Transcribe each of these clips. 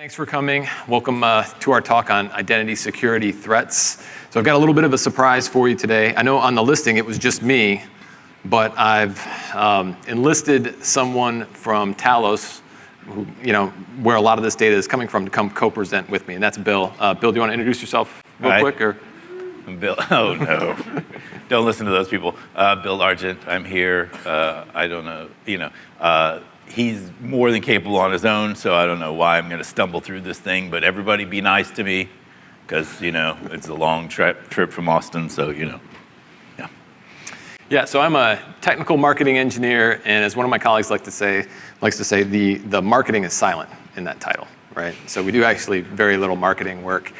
Thanks for coming. Welcome to our talk on identity security threats. So I've got a little bit of a surprise for you today. I know on the listing it was just me, but I've enlisted someone from Talos, who, where a lot of this data is coming from, to come co-present with me, and that's Bill. Bill, do you want to introduce yourself real quick? Or? I'm Bill. Oh, no. Don't listen to those people. Bill Largent, I'm here. I don't know, he's more than capable on his own, so I don't know why I'm going to stumble through this thing, but everybody be nice to me, because, it's a long trip from Austin, so, yeah. Yeah, so I'm a technical marketing engineer, and as one of my colleagues likes to say, the marketing is silent in that title, right? So we do actually very little marketing work.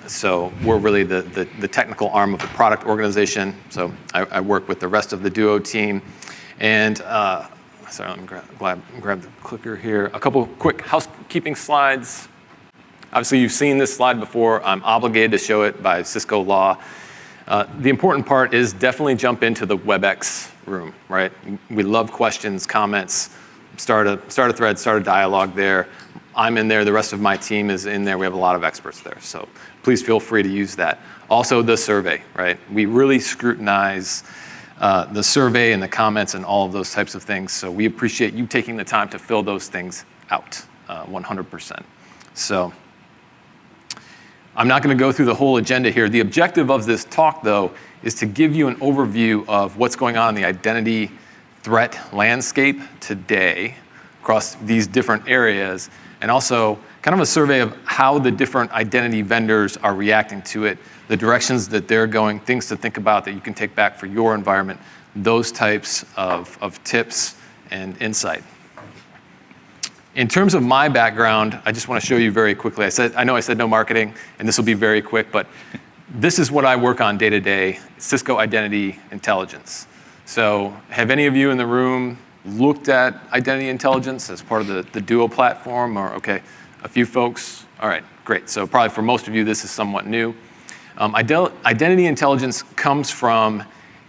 So we're really the technical arm of the product organization. So I work with the rest of the Duo team, and sorry, let me grab the clicker here. A couple quick housekeeping slides. Obviously, you've seen this slide before. I'm obligated to show it by Cisco law. The important part is definitely jump into the WebEx room, right? We love questions, comments. Start a thread, start a dialogue there. I'm in there. The rest of my team is in there. We have a lot of experts there. So please feel free to use that. Also, the survey, right? We really scrutinize the survey and the comments and all of those types of things. So we appreciate you taking the time to fill those things out 100%. So I'm not going to go through the whole agenda here. The objective of this talk, though, is to give you an overview of what's going on in the identity threat landscape today across these different areas, and also kind of a survey of how the different identity vendors are reacting to it, the directions that they're going, things to think about that you can take back for your environment, those types of tips and insight. In terms of my background, I just want to show you very quickly. I know I said no marketing, and this will be very quick, but this is what I work on day to day, Cisco Identity Intelligence. So have any of you in the room looked at identity intelligence as part of the Duo platform? Or, okay, a few folks. All right, great. So probably for most of you, this is somewhat new. Identity intelligence comes from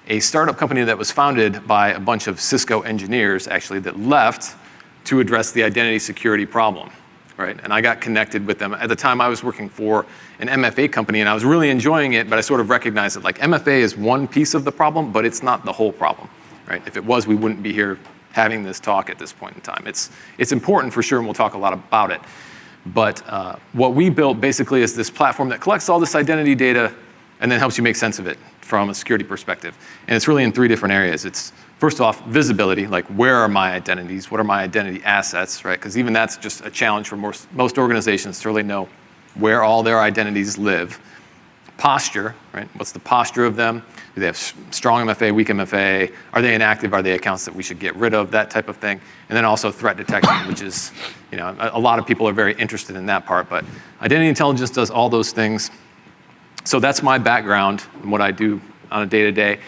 a startup company that was founded by a bunch of Cisco engineers, actually, that left to address the identity security problem, right? And I got connected with them. At the time, I was working for an MFA company, and I was really enjoying it, but I sort of recognized that MFA is one piece of the problem, but it's not the whole problem, right? If it was, we wouldn't be here having this talk at this point in time. It's important for sure, and we'll talk a lot about it. But what we built basically is this platform that collects all this identity data and then helps you make sense of it from a security perspective. And it's really in three different areas. It's, first off, visibility, like where are my identities? What are my identity assets, right? Because even that's just a challenge for most organizations to really know where all their identities live. Posture, right? What's the posture of them? Do they have strong MFA, weak MFA? Are they inactive? Are they accounts that we should get rid of? That type of thing. And then also threat detection, which is, a lot of people are very interested in that part. But identity intelligence does all those things. So that's my background and what I do on a day-to-day.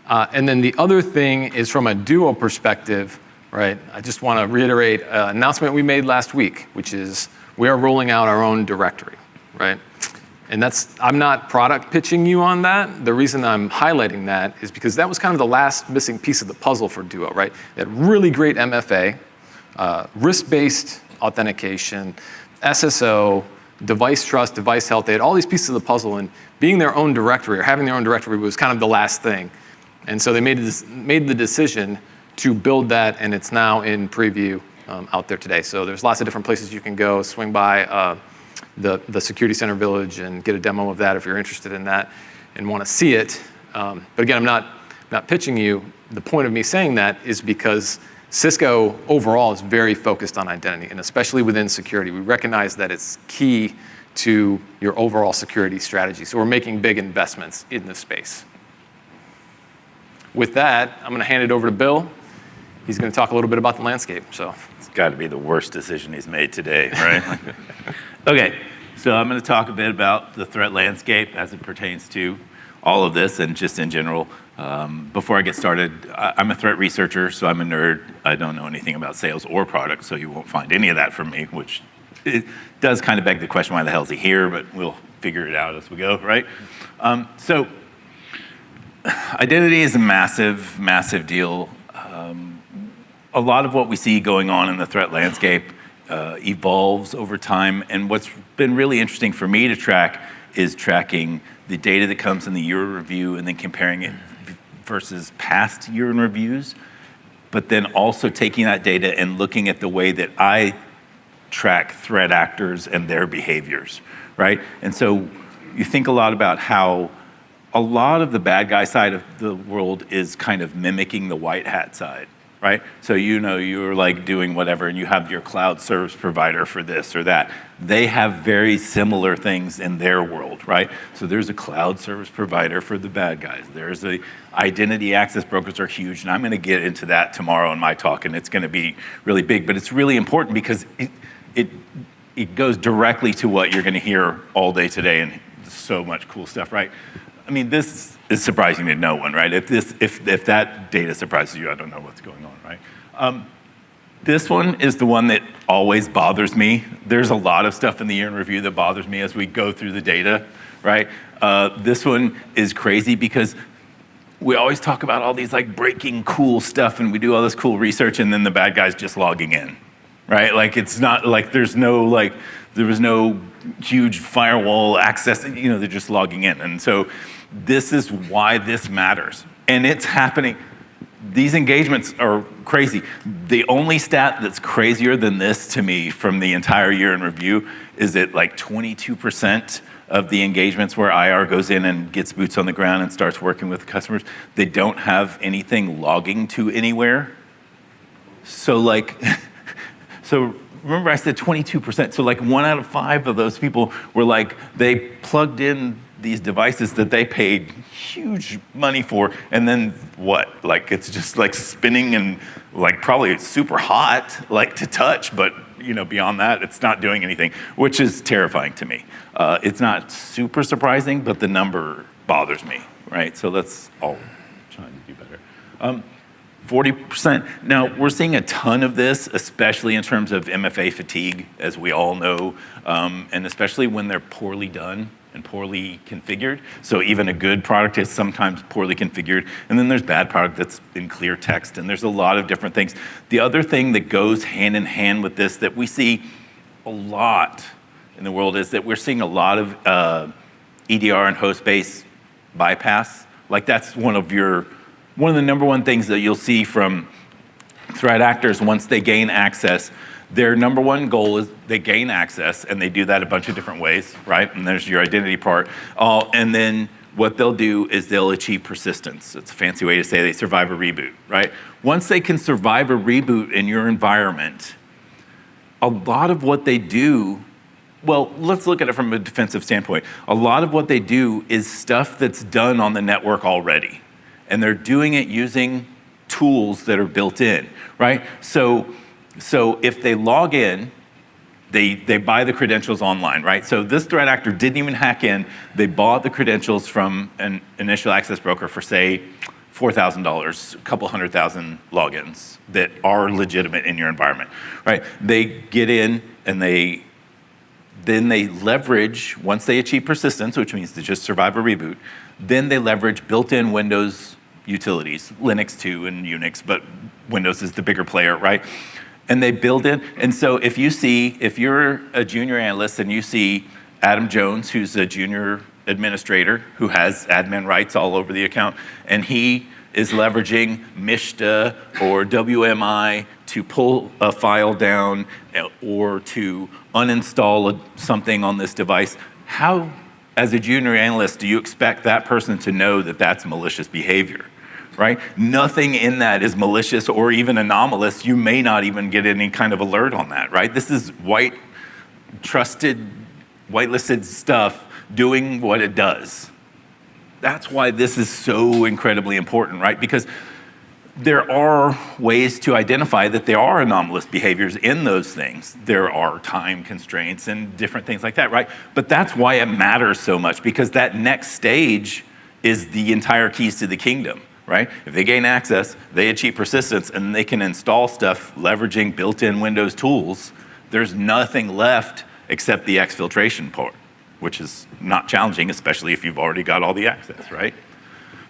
And then the other thing is from a Duo perspective, right? I just want to reiterate an announcement we made last week, which is we are rolling out our own directory, right? And I'm not product pitching you on that. The reason I'm highlighting that is because that was kind of the last missing piece of the puzzle for Duo, right? That really great MFA, risk-based authentication, SSO, device trust, device health. They had all these pieces of the puzzle, and being their own directory or having their own directory was kind of the last thing. And so they made the decision to build that, and it's now in preview out there today. So there's lots of different places you can go, swing by the Security Center Village and get a demo of that if you're interested in that and want to see it. But again, I'm not pitching you. The point of me saying that is because Cisco overall is very focused on identity, and especially within security. We recognize that it's key to your overall security strategy. So we're making big investments in this space. With that, I'm going to hand it over to Bill. He's going to talk a little bit about the landscape. So it's got to be the worst decision he's made today, right? Okay, so I'm going to talk a bit about the threat landscape as it pertains to all of this and just in general. Before I get started, I'm a threat researcher, so I'm a nerd. I don't know anything about sales or product, so you won't find any of that from me, which it does kind of beg the question, why the hell is he here? But we'll figure it out as we go, right? So identity is a massive, massive deal. A lot of what we see going on in the threat landscape evolves over time. And what's been really interesting for me to track is tracking the data that comes in the year in review and then comparing it versus past year in reviews, but then also taking that data and looking at the way that I track threat actors and their behaviors, right? And so you think a lot about how a lot of the bad guy side of the world is kind of mimicking the white hat side, right? So you're like doing whatever and you have your cloud service provider for this or that. They have very similar things in their world, right? So there's a cloud service provider for the bad guys. There's a identity access brokers are huge, and I'm going to get into that tomorrow in my talk, and it's going to be really big, but it's really important because it goes directly to what you're going to hear all day today, and so much cool stuff, right? I mean, this is surprising to no one, right? If that data surprises you, I don't know what's going on, right? This one is the one that always bothers me. There's a lot of stuff in the year in review that bothers me as we go through the data, right? This one is crazy because we always talk about all these like breaking cool stuff and we do all this cool research and then the bad guy's just logging in, right? Like it's not like there was no huge firewall access, they're just logging in. And so this is why this matters. And it's happening. These engagements are crazy. The only stat that's crazier than this to me from the entire year in review is that like 22% of the engagements where IR goes in and gets boots on the ground and starts working with customers, they don't have anything logging to anywhere. So remember I said 22%. So like 1 out of 5 of those people were like, they plugged in these devices that they paid huge money for, and then what? Like it's just like spinning and like probably super hot, like to touch, but beyond that, it's not doing anything, which is terrifying to me. It's not super surprising, but the number bothers me, right? So let's all try to do better. 40%. Now, we're seeing a ton of this, especially in terms of MFA fatigue, as we all know, and especially when they're poorly done and poorly configured. So even a good product is sometimes poorly configured. And then there's bad product that's in clear text. And there's a lot of different things. The other thing that goes hand in hand with this that we see a lot in the world is that we're seeing a lot of EDR and host-based bypass. Like that's one of the number one things that you'll see from threat actors once they gain access. Their number one goal is they gain access, and they do that a bunch of different ways, right? And there's your identity part. And then what they'll do is they'll achieve persistence. It's a fancy way to say they survive a reboot, right? Once they can survive a reboot in your environment, a lot of what they do, well, let's look at it from a defensive standpoint. A lot of what they do is stuff that's done on the network already. And they're doing it using tools that are built in, right? So if they log in, they buy the credentials online, right? So this threat actor didn't even hack in. They bought the credentials from an initial access broker for, say, $4,000, a couple 100,000 logins that are legitimate in your environment, right? They get in and then they leverage, once they achieve persistence, which means to just survive a reboot, then they leverage built-in Windows utilities, Linux too and Unix, but Windows is the bigger player, right? And they build in, and so if you're a junior analyst and you see Adam Jones, who's a junior administrator who has admin rights all over the account, and he is leveraging Mishta or WMI to pull a file down or to uninstall something on this device, how, as a junior analyst, do you expect that person to know that that's malicious behavior? Right? Nothing in that is malicious or even anomalous. You may not even get any kind of alert on that, right? This is whitelisted stuff doing what it does. That's why this is so incredibly important, right? Because there are ways to identify that there are anomalous behaviors in those things. There are time constraints and different things like that, right? But that's why it matters so much, because that next stage is the entire keys to the kingdom. Right? If they gain access, they achieve persistence, and they can install stuff leveraging built-in Windows tools, there's nothing left except the exfiltration part, which is not challenging, especially if you've already got all the access, right?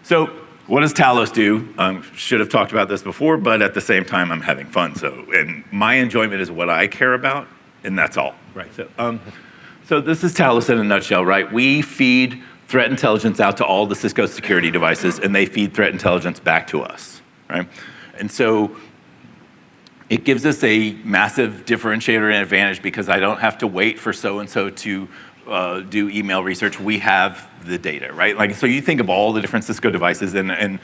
So what does Talos do? Should have talked about this before, but at the same time, I'm having fun. And my enjoyment is what I care about, and that's all. Right. So this is Talos in a nutshell, right? We feed threat intelligence out to all the Cisco security devices, and they feed threat intelligence back to us, right? And so it gives us a massive differentiator and advantage because I don't have to wait for so-and-so to do email research. We have the data, right? Like, so you think of all the different Cisco devices and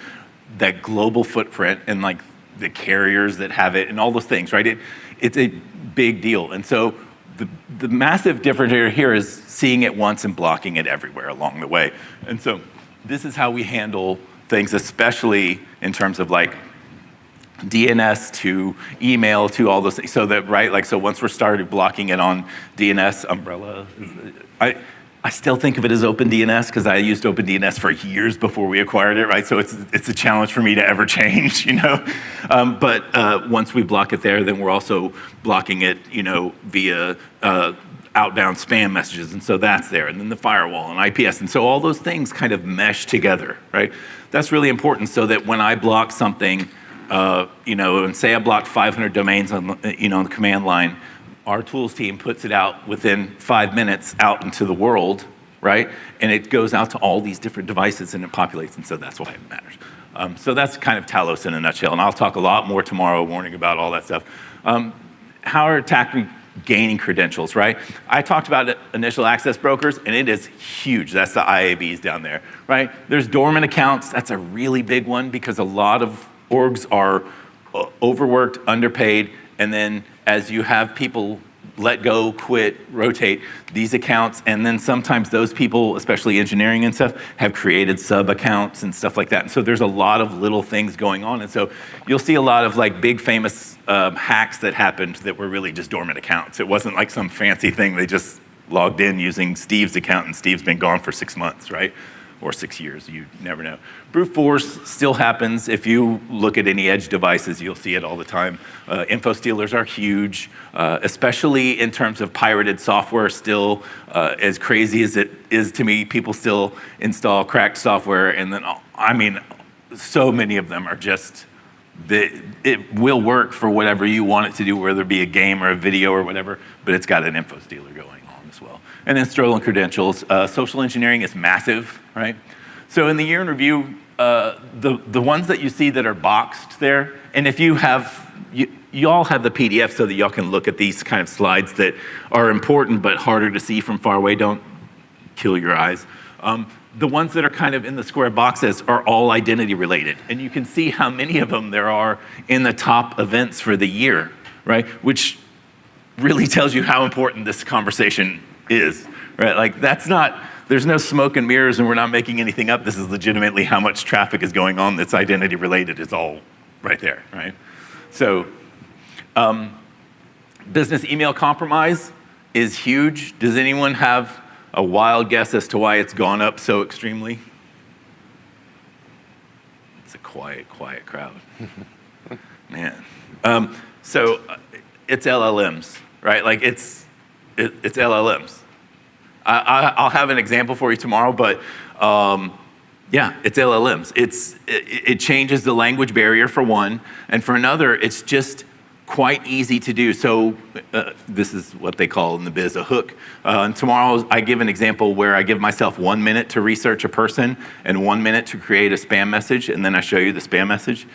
that global footprint and like the carriers that have it and all those things, right? It's a big deal. And so the massive differentiator here is seeing it once and blocking it everywhere along the way. And so this is how we handle things, especially in terms of like DNS to email to all those things. So that, right, like, so once we're started blocking it on DNS umbrella, I still think of it as OpenDNS because I used OpenDNS for years before we acquired it, right? So it's a challenge for me to ever change, you know? But once we block it there, then we're also blocking it, you know, via outbound spam messages, and so that's there. And then the firewall and IPS, and so all those things kind of mesh together, right? That's really important so that when I block something, you know, and say I blocked 500 domains on, you know, on the command line, our tools team puts it out within 5 minutes out into the world, right? And it goes out to all these different devices and it populates, and so that's why it matters. So that's kind of Talos in a nutshell, and I'll talk a lot more tomorrow morning about all that stuff. How are attackers gaining credentials, right? I talked about initial access brokers, and it is huge. That's the IABs down there, right? There's dormant accounts. That's a really big one because a lot of orgs are overworked, underpaid, and then as you have people let go, quit, rotate these accounts, and then sometimes those people, especially engineering and stuff, have created sub-accounts and stuff like that. And so there's a lot of little things going on. And so you'll see a lot of like big famous hacks that happened that were really just dormant accounts. It wasn't like some fancy thing. They just logged in using Steve's account, and Steve's been gone for 6 months, right? Or 6 years, you never know. Brute force still happens. If you look at any edge devices, you'll see it all the time. Info stealers are huge, especially in terms of pirated software still. As crazy as it is to me, people still install cracked software, and then, I mean, so many of them are just, it will work for whatever you want it to do, whether it be a game or a video or whatever, but it's got an info stealer going on as well. And then stolen credentials. Social engineering is massive, right? So in the year in review, the ones that you see that are boxed there, and if you have, you all have the PDF so that y'all can look at these kind of slides that are important but harder to see from far away. Don't kill your eyes. The ones that are kind of in the square boxes are all identity related, and you can see how many of them there are in the top events for the year, right? Which really tells you how important this conversation is, right? Like, that's not, there's no smoke and mirrors and we're not making anything up. This is legitimately how much traffic is going on that's identity related. It's all right there, right? So business email compromise is huge. Does anyone have a wild guess as to why it's gone up so extremely? It's a quiet crowd. Man. So it's LLMs, right? Like, it's LLMs. I'll have an example for you tomorrow, but yeah, it's LLMs. It changes the language barrier for one, and for another, it's just quite easy to do. So this is what they call in the biz a hook. And tomorrow I give an example where I give myself 1 minute to research a person and 1 minute to create a spam message, and then I show you the spam message.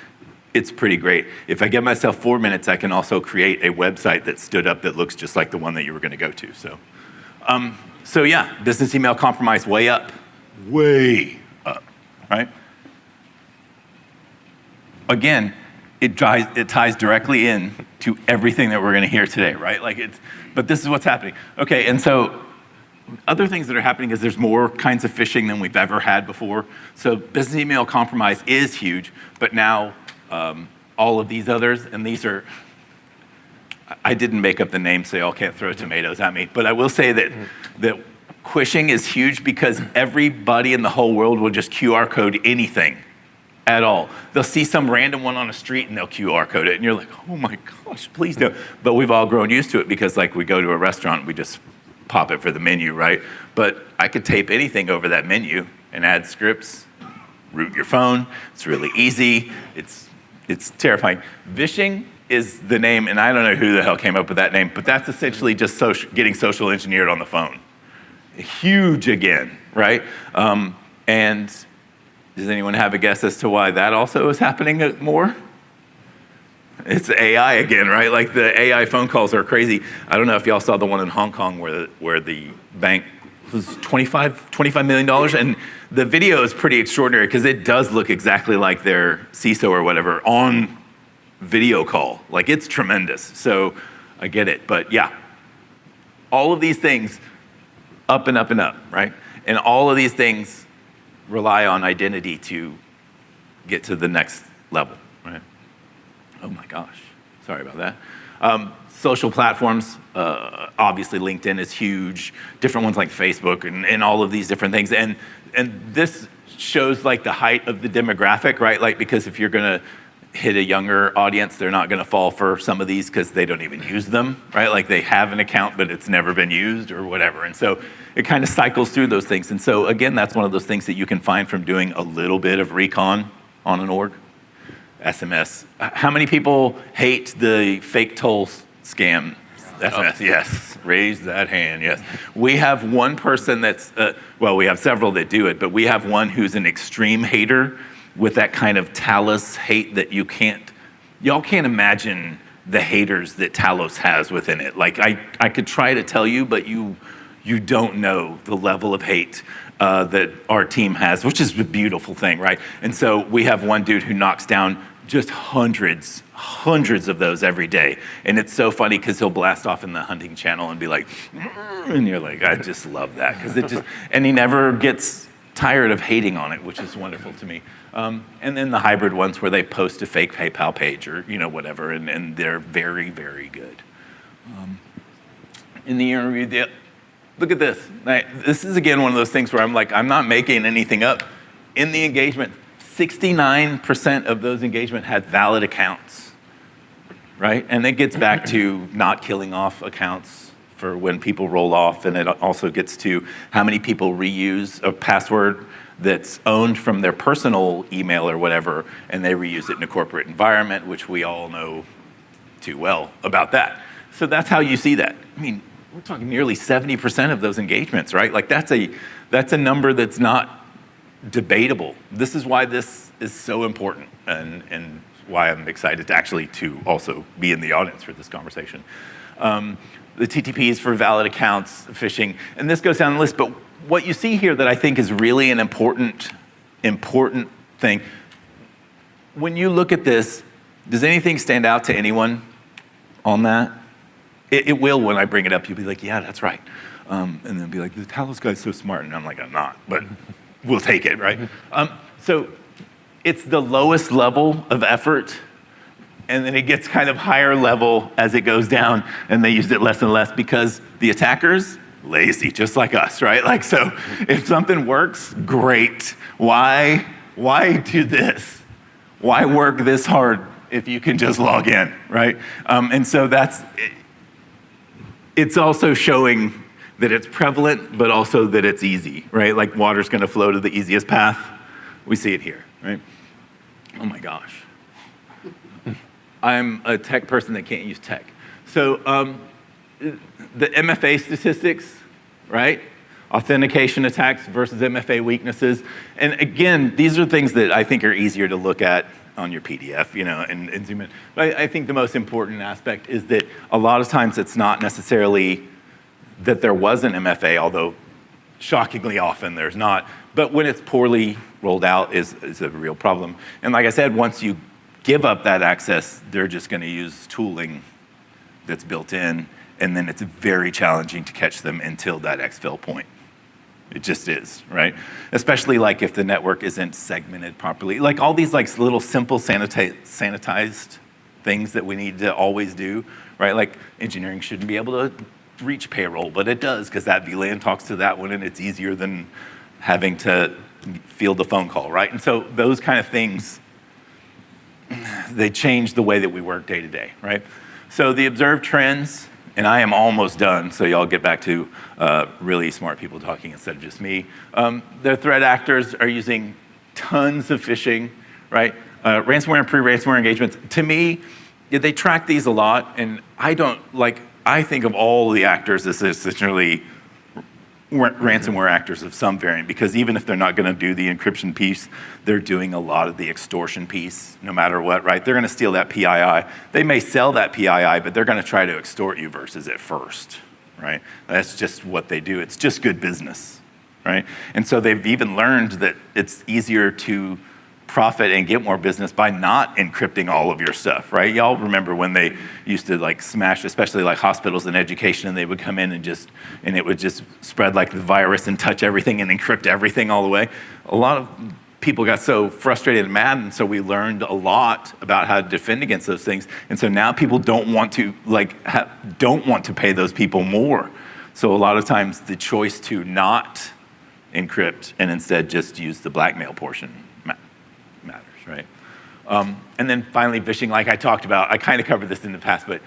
It's pretty great. If I give myself 4 minutes, I can also create a website that stood up that looks just like the one that you were going to go to. So yeah, business email compromise way up, right? Again, it ties directly in to everything that we're going to hear today, right? But this is what's happening. Okay, and so other things that are happening is there's more kinds of phishing than we've ever had before. So business email compromise is huge, but now all of these others, and these are, I didn't make up the name, so y'all can't throw tomatoes at me, but I will say that quishing is huge because everybody in the whole world will just QR code anything at all. They'll see some random one on a street and they'll QR code it, and you're like, oh my gosh, please don't. But we've all grown used to it because, like, we go to a restaurant, we just pop it for the menu, right? But I could tape anything over that menu and add scripts root your phone. It's really easy. It's terrifying. Vishing is the name, and I don't know who the hell came up with that name, but that's essentially just getting social engineered on the phone. Huge again, right? And does anyone have a guess as to why that also is happening more? It's AI again, right? Like the AI phone calls are crazy. I don't know if y'all saw the one in Hong Kong where the bank was $25 million, and the video is pretty extraordinary because it does look exactly like their CISO or whatever on video call. Like, it's tremendous. So I get it, but yeah, all of these things up and up and up, right? And all of these things rely on identity to get to the next level, right? Oh my gosh, sorry about that. Social platforms, obviously LinkedIn is huge, different ones like Facebook and all of these different things. And this shows like the height of the demographic, right? Like, because if you're gonna hit a younger audience, they're not gonna fall for some of these because they don't even use them, right? Like they have an account, but it's never been used or whatever. And so it kind of cycles through those things. And so again, that's one of those things that you can find from doing a little bit of recon on an org. SMS. How many people hate the fake toll scam? SMS, yes. Raise that hand, yes. We have one person that's, well, we have several that do it, but we have one who's an extreme hater with that kind of Talos hate that y'all can't imagine the haters that Talos has within it. Like, I could try to tell you, but you don't know the level of hate that our team has, which is a beautiful thing, right? And so we have one dude who knocks down just hundreds of those every day. And it's so funny because he'll blast off in the hunting channel and be like, and you're like, I just love that. And he never gets tired of hating on it, which is wonderful to me. And then the hybrid ones where they post a fake PayPal page or, whatever, and they're very, very good. In the interview, look at this. This is, again, one of those things where I'm like, I'm not making anything up. In the engagement, 69% of those engagement had valid accounts, right? And it gets back to not killing off accounts for when people roll off, and it also gets to how many people reuse a password that's owned from their personal email or whatever, and they reuse it in a corporate environment, which we all know too well about that. So that's how you see that. I mean, we're talking nearly 70% of those engagements, right? Like that's a number that's not debatable. This is why this is so important and why I'm excited to also be in the audience for this conversation. The TTPs for valid accounts, phishing, and this goes down the list, but what you see here that I think is really an important thing, when you look at this, does anything stand out to anyone on that? It will when I bring it up. You'll be like, yeah, that's right. And then be like, the Talos guy's so smart. And I'm like, I'm not, but we'll take it, right? So it's the lowest level of effort, and then it gets kind of higher level as it goes down, and they use it less and less because the attackers, lazy, just like us, right? Like, so if something works, great. Why do this? Why work this hard if you can just log in, right? And so it's also showing that it's prevalent, but also that it's easy, right? Like water's gonna flow to the easiest path. We see it here, right? Oh my gosh. I'm a tech person that can't use tech. So the MFA statistics, right? Authentication attacks versus MFA weaknesses. And again, these are things that I think are easier to look at on your PDF, and zoom in. But I think the most important aspect is that a lot of times it's not necessarily that there was an MFA, although shockingly often there's not. But when it's poorly rolled out is a real problem. And like I said, once you give up that access, they're just gonna use tooling that's built in, and then it's very challenging to catch them until that exfil point. It just is, right? Especially like if the network isn't segmented properly. Like all these like little simple sanitized things that we need to always do, right? Like engineering shouldn't be able to reach payroll, but it does because that VLAN talks to that one and it's easier than having to field a phone call, right? And so those kind of things, they change the way that we work day to day, right? So the observed trends, and I am almost done, so y'all get back to really smart people talking instead of just me. The threat actors are using tons of phishing, right? Ransomware and pre-ransomware engagements. To me, they track these a lot, and I think of all the actors as essentially ransomware actors of some variant, because even if they're not going to do the encryption piece, they're doing a lot of the extortion piece, no matter what, right? They're going to steal that PII. They may sell that PII, but they're going to try to extort you versus it first, right? That's just what they do. It's just good business, right? And so they've even learned that it's easier to profit and get more business by not encrypting all of your stuff, right? Y'all remember when they used to like smash, especially like hospitals and education, and they would come in and it would just spread like the virus and touch everything and encrypt everything all the way. A lot of people got so frustrated and mad, and so we learned a lot about how to defend against those things. And so now people don't want to pay those people more. So a lot of times the choice to not encrypt and instead just use the blackmail portion matters, right? And then finally, phishing, like I talked about, I kind of covered this in the past, but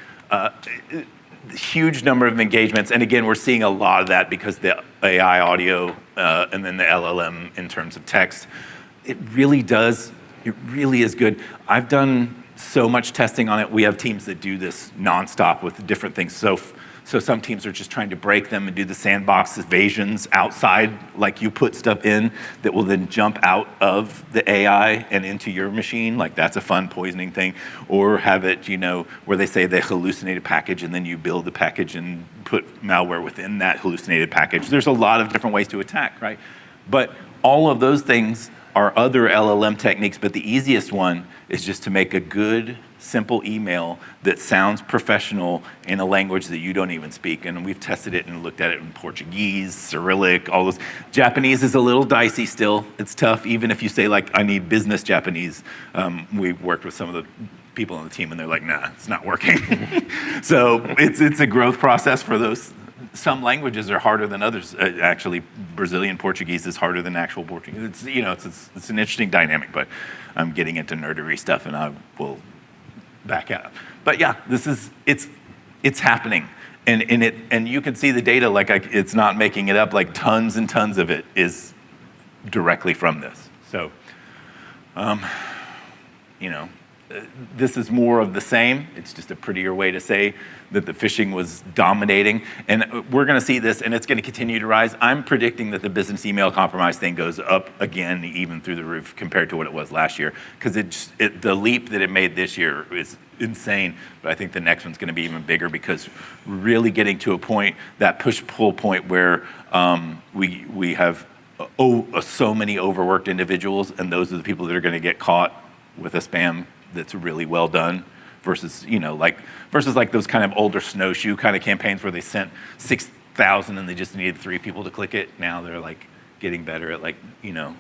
huge number of engagements. And again, we're seeing a lot of that because the AI audio and then the LLM in terms of text. It really is good. I've done so much testing on it. We have teams that do this nonstop with different things. So some teams are just trying to break them and do the sandbox evasions outside, like you put stuff in that will then jump out of the AI and into your machine. Like that's a fun poisoning thing. Or have it, where they say they hallucinate a package and then you build the package and put malware within that hallucinated package. There's a lot of different ways to attack, right? But all of those things are other LLM techniques, but the easiest one is just to make a good, simple email that sounds professional in a language that you don't even speak. And we've tested it and looked at it in Portuguese, Cyrillic, all those. Japanese is a little dicey still. It's tough, even if you say, like, I need business Japanese. We've worked with some of the people on the team, and they're like, nah, it's not working. So it's a growth process for those. Some languages are harder than others. Actually, Brazilian Portuguese is harder than actual Portuguese. It's an interesting dynamic, but I'm getting into nerdery stuff, and I will back out. But yeah, it's happening, and you can see the data. Like it's not making it up. Like tons and tons of it is directly from this. So, this is more of the same. It's just a prettier way to say that the phishing was dominating. And we're going to see this, and it's going to continue to rise. I'm predicting that the business email compromise thing goes up again, even through the roof compared to what it was last year. Because the leap that it made this year is insane. But I think the next one's going to be even bigger because really getting to a point, that push-pull point where we have so many overworked individuals, and those are the people that are going to get caught with a spam that's really well done versus like those kind of older snowshoe kind of campaigns where they sent 6,000 and they just needed 3 people to click it. Now they're like getting better at a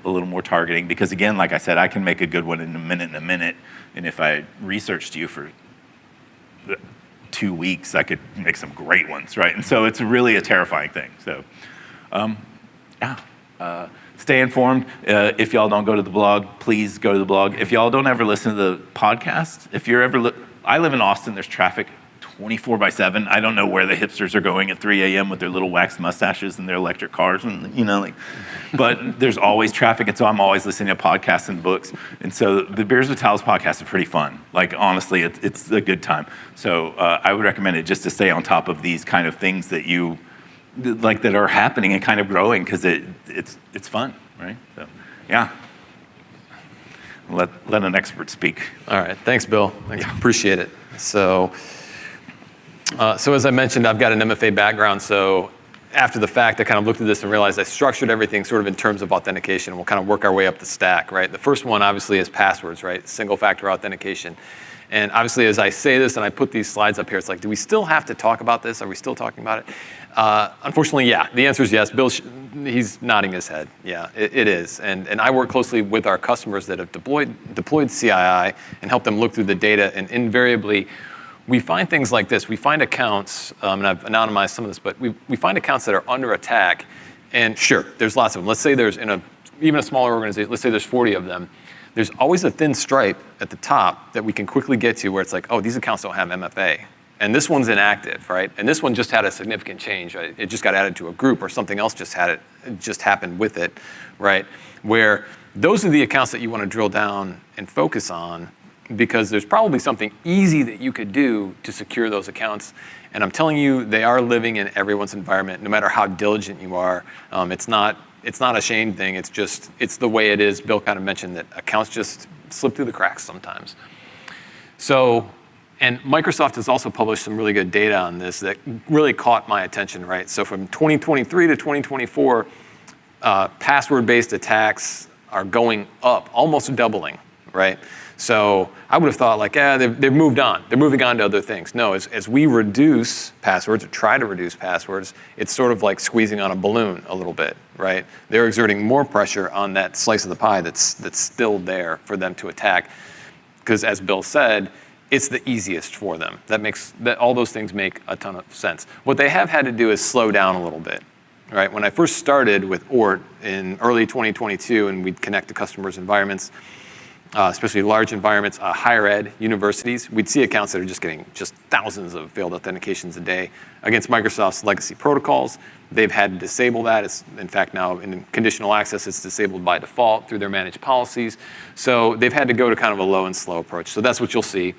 little more targeting, because again, like I said, I can make a good one in a minute. And if I researched you for 2 weeks, I could make some great ones, right? And so it's really a terrifying thing. So, stay informed. If y'all don't go to the blog, please go to the blog. If y'all don't ever listen to the podcast, I live in Austin, there's traffic 24/7. I don't know where the hipsters are going at 3 a.m. with their little waxed mustaches and their electric cars, and but there's always traffic, and so I'm always listening to podcasts and books. And so the Beers with Talos podcast is pretty fun. Like honestly, it's a good time. So I would recommend it just to stay on top of these kind of things that you like that are happening and kind of growing, because it's fun, right? So yeah. Let an expert speak. All right, thanks, Bill. Appreciate it. So as I mentioned, I've got an MFA background. So after the fact, I kind of looked at this and realized I structured everything sort of in terms of authentication. We'll kind of work our way up the stack, right? The first one, obviously, is passwords, right? Single-factor authentication. And obviously, as I say this and I put these slides up here, it's like, do we still have to talk about this? Are we still talking about it? Unfortunately, yeah. The answer is yes. Bill, he's nodding his head. Yeah, it is. And I work closely with our customers that have deployed CII and help them look through the data. And invariably, we find things like this. We find accounts, and I've anonymized some of this, but we find accounts that are under attack. And sure, there's lots of them. Let's say there's even a smaller organization, let's say there's 40 of them. There's always a thin stripe at the top that we can quickly get to where it's like, oh, these accounts don't have MFA. And this one's inactive, right? And this one just had a significant change. Right? It just got added to a group, or something else just happened with it, right? Where those are the accounts that you want to drill down and focus on, because there's probably something easy that you could do to secure those accounts. And I'm telling you, they are living in everyone's environment, no matter how diligent you are. It's not a shame thing. It's the way it is. Bill kind of mentioned that accounts just slip through the cracks sometimes. So, and Microsoft has also published some really good data on this that really caught my attention, right? So from 2023 to 2024, password-based attacks are going up, almost doubling, right? So I would have thought like, they've moved on. They're moving on to other things. No, as we reduce passwords or try to reduce passwords, it's sort of like squeezing on a balloon a little bit, right? They're exerting more pressure on that slice of the pie that's still there for them to attack. Because as Bill said, it's the easiest for them. All those things make a ton of sense. What they have had to do is slow down a little bit. Right? When I first started with OAuth in early 2022, and we'd connect to customers' environments, especially large environments, higher ed, universities, we'd see accounts that are just getting thousands of failed authentications a day against Microsoft's legacy protocols. They've had to disable that. It's, in fact, now in conditional access, it's disabled by default through their managed policies. So they've had to go to kind of a low and slow approach. So that's what you'll see,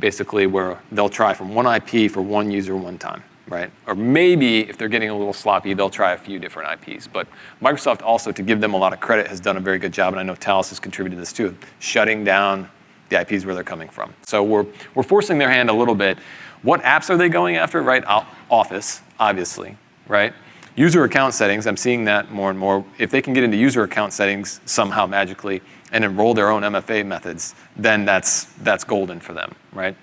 basically, where they'll try from one IP for one user one time. Right? Or maybe if they're getting a little sloppy, they'll try a few different IPs. But Microsoft also, to give them a lot of credit, has done a very good job, and I know Talos has contributed to this too, shutting down the IPs where they're coming from. So we're forcing their hand a little bit. What apps are they going after? Right? Office, obviously, right? User account settings, I'm seeing that more and more. If they can get into user account settings somehow magically and enroll their own MFA methods, then that's golden for them, right?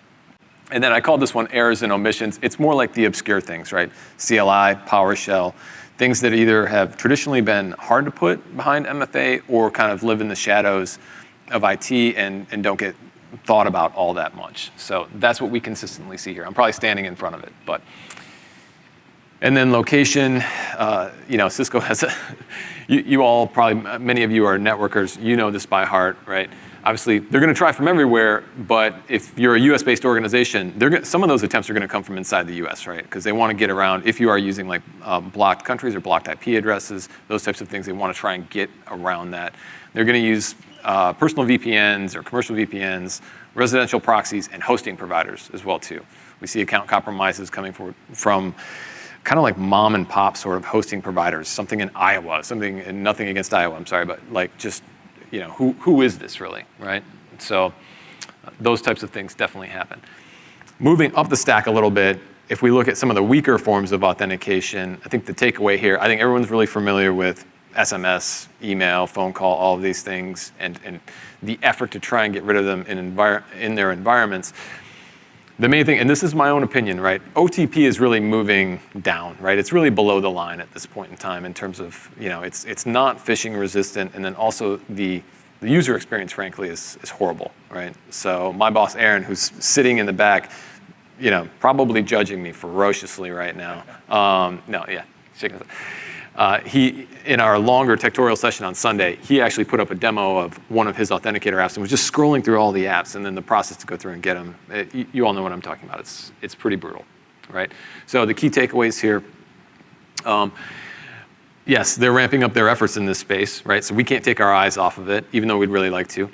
And then I called this one errors and omissions. It's more like the obscure things, right? CLI, PowerShell, things that either have traditionally been hard to put behind MFA or kind of live in the shadows of IT and don't get thought about all that much. So that's what we consistently see here. I'm probably standing in front of it, but. And then location, Cisco has you all probably, many of you are networkers, you know this by heart, right? Obviously, they're going to try from everywhere, but if you're a US-based organization, some of those attempts are going to come from inside the US, right? Because they want to get around, if you are using like blocked countries or blocked IP addresses, those types of things, they want to try and get around that. They're going to use personal VPNs or commercial VPNs, residential proxies, and hosting providers as well too. We see account compromises coming from kind of like mom and pop sort of hosting providers, something in Iowa, and nothing against Iowa, I'm sorry, but like just, who is this really, right? So those types of things definitely happen. Moving up the stack a little bit, if we look at some of the weaker forms of authentication, I think the takeaway here, I think everyone's really familiar with SMS, email, phone call, all of these things, and the effort to try and get rid of them in their environments. The main thing, and this is my own opinion, right? OTP is really moving down, right? It's really below the line at this point in time in terms of, it's not phishing resistant, and then also the user experience, frankly, is horrible, right? So my boss, Aaron, who's sitting in the back, probably judging me ferociously right now. Shaking his head. He, in our longer tectorial session on Sunday, he actually put up a demo of one of his authenticator apps and was just scrolling through all the apps and then the process to go through and get them. You all know what I'm talking about. It's pretty brutal, right? So the key takeaways here, yes, they're ramping up their efforts in this space, right? So we can't take our eyes off of it, even though we'd really like to.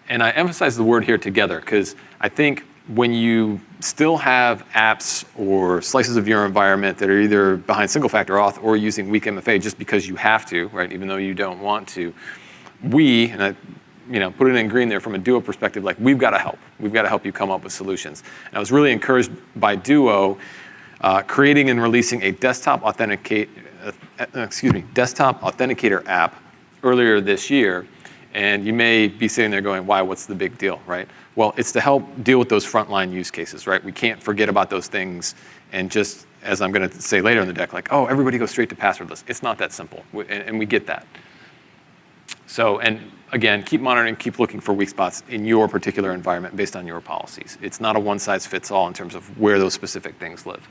And I emphasize the word here together because I think when you still have apps or slices of your environment that are either behind single-factor auth or using weak MFA just because you have to, right, even though you don't want to, and I put it in green there from a Duo perspective, like we've got to help. We've got to help you come up with solutions. And I was really encouraged by Duo creating and releasing a desktop authenticator app earlier this year. And you may be sitting there going, why, what's the big deal, right? Well, it's to help deal with those frontline use cases, right? We can't forget about those things and just, as I'm going to say later in the deck, like, oh, everybody goes straight to passwordless. It's not that simple, and we get that. So, and again, keep monitoring, keep looking for weak spots in your particular environment based on your policies. It's not a one-size-fits-all in terms of where those specific things live.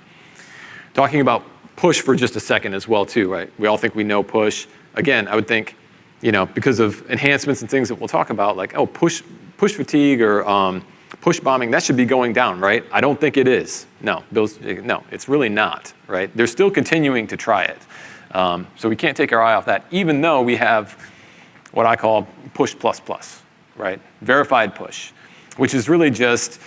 Talking about push for just a second as well, too, right? We all think we know push. Again, I would think, because of enhancements and things that we'll talk about, like, oh, push fatigue or push bombing, that should be going down, right? I don't think it is. No, it's really not, right? They're still continuing to try it. So we can't take our eye off that, even though we have what I call push plus plus, right? Verified push, which is really just,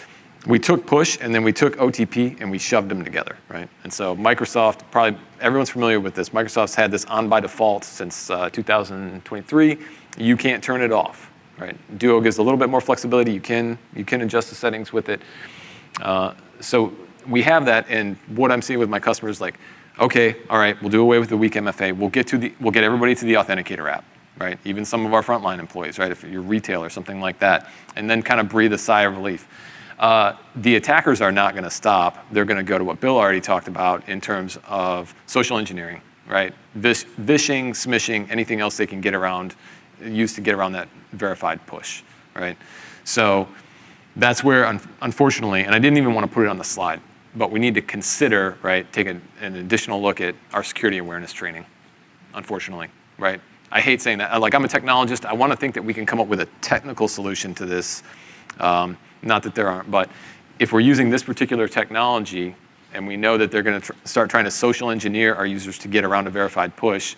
we took push and then we took OTP and we shoved them together, right? And so Microsoft, probably everyone's familiar with this. Microsoft's had this on by default since 2023. You can't turn it off, right? Duo gives a little bit more flexibility. You can adjust the settings with it. So we have that, and what I'm seeing with my customers, like, okay, all right, we'll do away with the weak MFA. We'll get everybody to the Authenticator app, right? Even some of our frontline employees, right? If you're retail or something like that, and then kind of breathe a sigh of relief. The attackers are not going to stop. They're going to go to what Bill already talked about in terms of social engineering, right? Phishing, smishing, anything else they can get around, use to get around that verified push, right? So that's where, unfortunately, and I didn't even want to put it on the slide, but we need to consider, right, take an additional look at our security awareness training, unfortunately, right? I hate saying that. Like, I'm a technologist. I want to think that we can come up with a technical solution to this. Not that there aren't, but if we're using this particular technology and we know that they're going to start trying to social engineer our users to get around a verified push,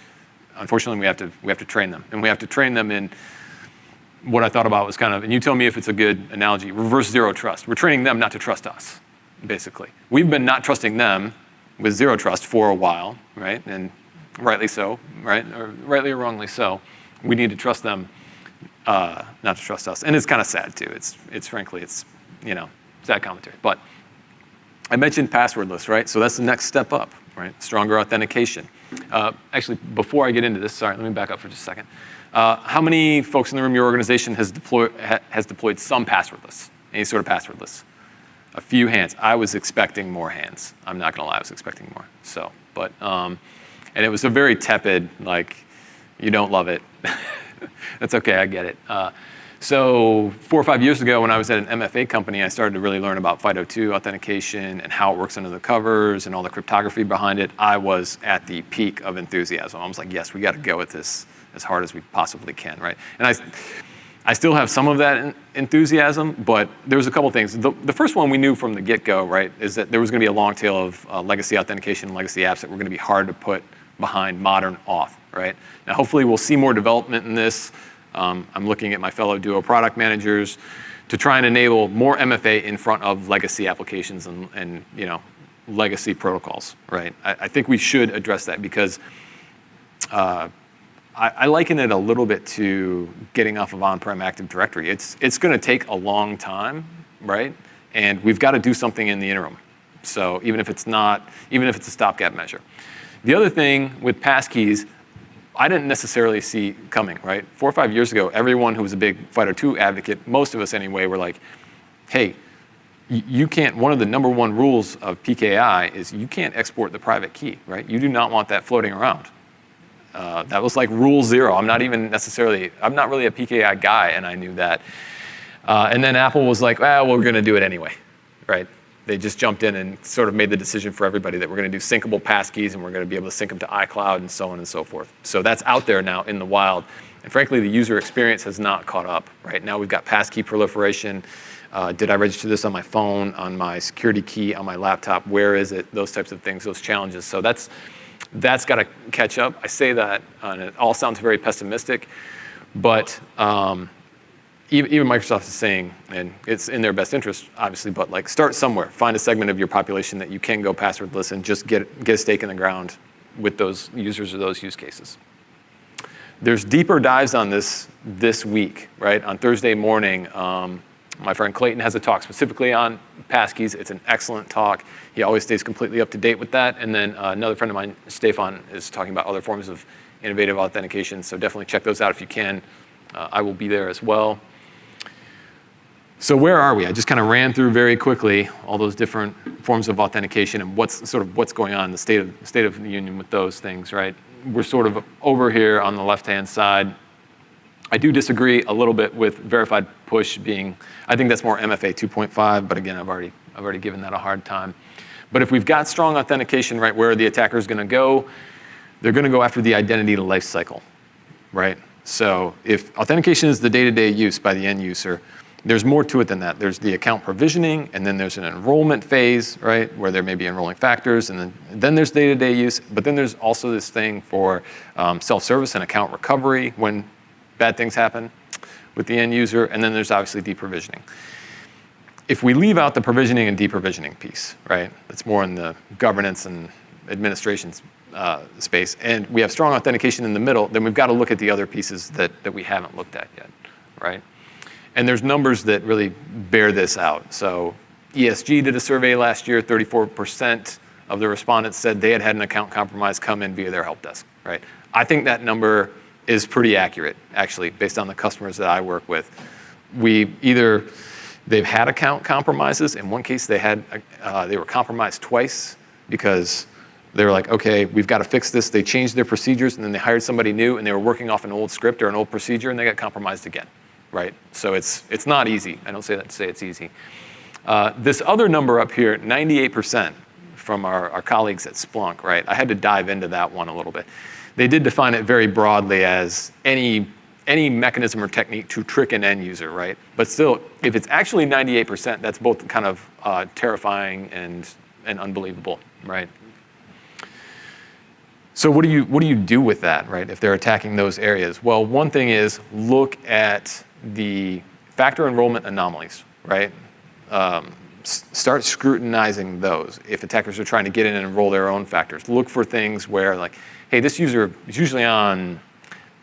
unfortunately, we have to train them. And we have to train them in what I thought about was kind of, and you tell me if it's a good analogy, reverse zero trust. We're training them not to trust us, basically. We've been not trusting them with zero trust for a while, right? And rightly so, right? Or rightly or wrongly so. We need to trust them, not to trust us. And it's kind of sad too. It's frankly, sad commentary. But I mentioned passwordless, right? So that's the next step up, right? Stronger authentication. Actually, before I get into this, sorry, let me back up for just a second. How many folks in the room, your organization has deployed some passwordless, any sort of passwordless? A few hands. I was expecting more hands. I'm not gonna lie, I was expecting more. So, but, and it was a very tepid, like, you don't love it. That's okay, I get it. So 4 or 5 years ago when I was at an MFA company, I started to really learn about FIDO2 authentication and how it works under the covers and all the cryptography behind it. I was at the peak of enthusiasm. I was like, yes, we got to go with this as hard as we possibly can, right? And I still have some of that enthusiasm, but there was a couple things. The first one we knew from the get-go, right, is that there was going to be a long tail of legacy authentication, legacy apps that were going to be hard to put behind modern auth, right? Now, hopefully we'll see more development in this. I'm looking at my fellow Duo product managers to try and enable more MFA in front of legacy applications and legacy protocols, right? I think we should address that because I liken it a little bit to getting off of on-prem Active Directory. It's going to take a long time, right? And we've got to do something in the interim. So even if it's a stopgap measure. The other thing with passkeys, I didn't necessarily see coming, right? 4 or 5 years ago, everyone who was a big FIDO2 advocate, most of us anyway, were like, hey, you can't, one of the number one rules of PKI is you can't export the private key, right? You do not want that floating around. That was like rule 0. I'm not really a PKI guy, and I knew that. And then Apple was like, well, we're going to do it anyway, right? They just jumped in and sort of made the decision for everybody that we're going to do syncable passkeys and we're going to be able to sync them to iCloud and so on and so forth. So that's out there now in the wild. And frankly, the user experience has not caught up. Right now we've got passkey proliferation. Did I register this on my phone, on my security key, on my laptop? Where is it? Those types of things, those challenges. So that's got to catch up. I say that, and it all sounds very pessimistic, but even Microsoft is saying, and it's in their best interest, obviously, but like start somewhere. Find a segment of your population that you can go passwordless and just get a stake in the ground with those users or those use cases. There's deeper dives on this week, right? On Thursday morning, my friend Clayton has a talk specifically on passkeys. It's an excellent talk. He always stays completely up to date with that. And then another friend of mine, Stefan, is talking about other forms of innovative authentication. So definitely check those out if you can. I will be there as well. So where are we? I just kind of ran through very quickly all those different forms of authentication and what's going on in the state of the union with those things, right? We're sort of over here on the left-hand side. I do disagree a little bit with verified push being, I think that's more MFA 2.5, but again, I've already given that a hard time. But if we've got strong authentication, right, where are the attackers going to go? They're going to go after the identity lifecycle, right? So if authentication is the day-to-day use by the end user, there's more to it than that. There's the account provisioning, and then there's an enrollment phase, right, where there may be enrolling factors, and then there's day-to-day use, but then there's also this thing for self-service and account recovery when bad things happen with the end user, and then there's obviously deprovisioning. If we leave out the provisioning and deprovisioning piece, right, that's more in the governance and administration space, and we have strong authentication in the middle, then we've got to look at the other pieces that we haven't looked at yet, right? And there's numbers that really bear this out. So ESG did a survey last year, 34% of the respondents said they had had an account compromise come in via their help desk, right? I think that number is pretty accurate, actually, based on the customers that I work with. They've had account compromises. In one case, they were compromised twice because they were like, okay, we've got to fix this. They changed their procedures, and then they hired somebody new, and they were working off an old script or an old procedure, and they got compromised again, right? So it's not easy. I don't say that to say it's easy. This other number up here, 98% from our colleagues at Splunk, right? I had to dive into that one a little bit. They did define it very broadly as any mechanism or technique to trick an end user, right? But still, if it's actually 98%, that's both kind of terrifying and unbelievable, right? So what do you do with that, right? If they're attacking those areas? Well, one thing is look at the factor enrollment anomalies, right? Start scrutinizing those. If attackers are trying to get in and enroll their own factors, look for things where like, hey, this user is usually on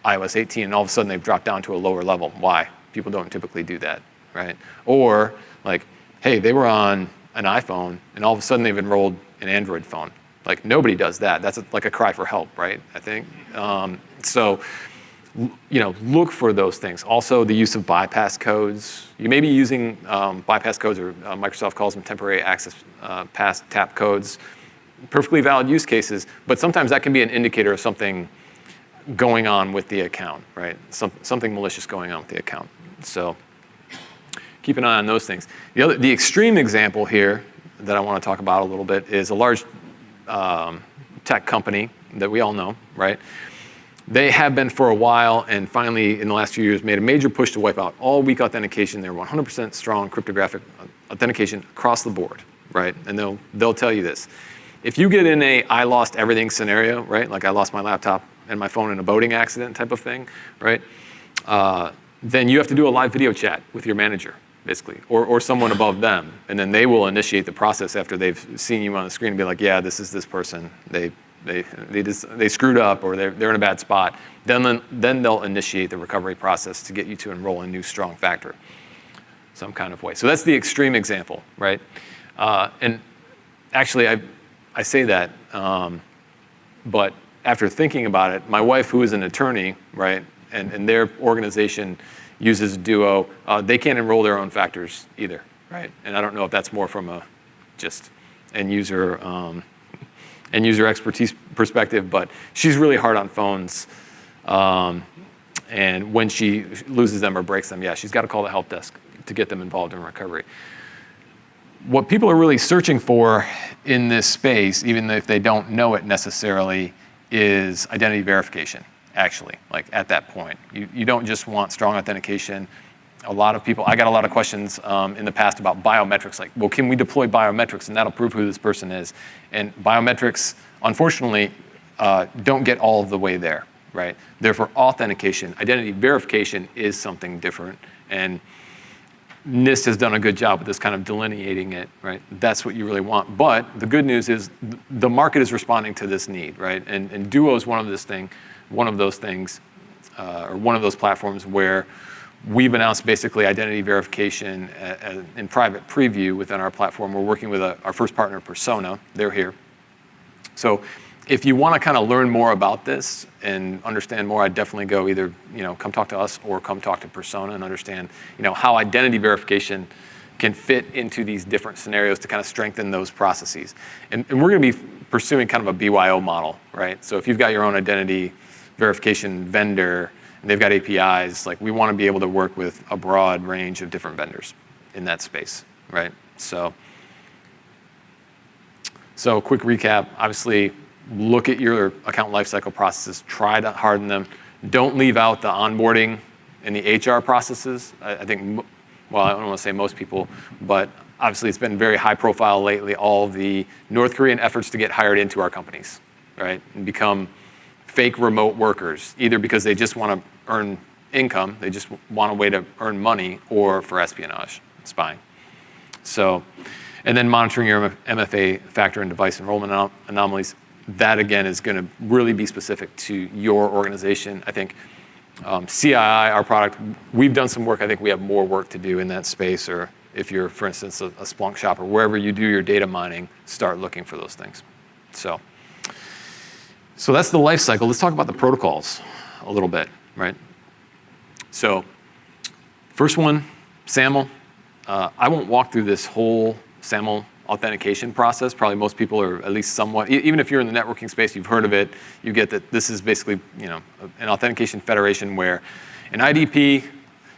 iOS 18 and all of a sudden they've dropped down to a lower level. Why? People don't typically do that, right? Or like, hey, they were on an iPhone and all of a sudden they've enrolled an Android phone. Like nobody does that. That's like a cry for help, right? I think. So, look for those things. Also, the use of bypass codes. You may be using bypass codes, or Microsoft calls them temporary access pass tap codes. Perfectly valid use cases, but sometimes that can be an indicator of something going on with the account, right? Something malicious going on with the account. So keep an eye on those things. The extreme example here that I want to talk about a little bit is a large tech company that we all know, right? They have been for a while, and finally, in the last few years, made a major push to wipe out all weak authentication. They're 100% strong cryptographic authentication across the board, right? And they'll tell you this. If you get in a I lost everything scenario, right? Like I lost my laptop and my phone in a boating accident type of thing, right? Then you have to do a live video chat with your manager, basically, or someone above them. And then they will initiate the process after they've seen you on the screen and be like, yeah, this is this person. They screwed up or they're in a bad spot. Then they'll initiate the recovery process to get you to enroll a new strong factor some kind of way. So that's the extreme example, right? And actually, I say that, but after thinking about it, my wife, who is an attorney, right, and their organization uses Duo, they can't enroll their own factors either, right? And I don't know if that's more from a just end user expertise perspective, but she's really hard on phones. And when she loses them or breaks them, yeah, she's got to call the help desk to get them involved in recovery. What people are really searching for in this space, even if they don't know it necessarily, is identity verification, actually, like at that point. You don't just want strong authentication. A lot of people, I got a lot of questions in the past about biometrics, like, well, can we deploy biometrics and that'll prove who this person is? And biometrics, unfortunately, don't get all of the way there, right? Therefore, authentication, identity verification is something different. And NIST has done a good job with this kind of delineating it, right? That's what you really want. But the good news is the market is responding to this need, right? And Duo is one of those things, or one of those platforms where we've announced basically identity verification in private preview within our platform. We're working with our first partner, Persona. They're here. So if you want to kind of learn more about this and understand more, I'd definitely go either come talk to us or come talk to Persona and understand how identity verification can fit into these different scenarios to kind of strengthen those processes. And we're going to be pursuing kind of a BYO model, right? So if you've got your own identity verification vendor and they've got APIs, like we want to be able to work with a broad range of different vendors in that space, right? So quick recap, obviously, look at your account lifecycle processes, try to harden them. Don't leave out the onboarding and the HR processes. I think, well, I don't want to say most people, but obviously it's been very high profile lately, all the North Korean efforts to get hired into our companies, right? And become fake remote workers, either because they just want to earn income. They just want a way to earn money or for espionage, spying. So, and then monitoring your MFA factor and device enrollment anomalies. That, again, is going to really be specific to your organization. I think CII, our product, we've done some work. I think we have more work to do in that space. Or if you're, for instance, a Splunk shop or wherever you do your data mining, start looking for those things. So that's the life cycle. Let's talk about the protocols a little bit, right? So first one, SAML. I won't walk through this whole SAML authentication process. Probably most people are at least somewhat, even if you're in the networking space, you've heard of it. You get that this is basically, an authentication federation where an IDP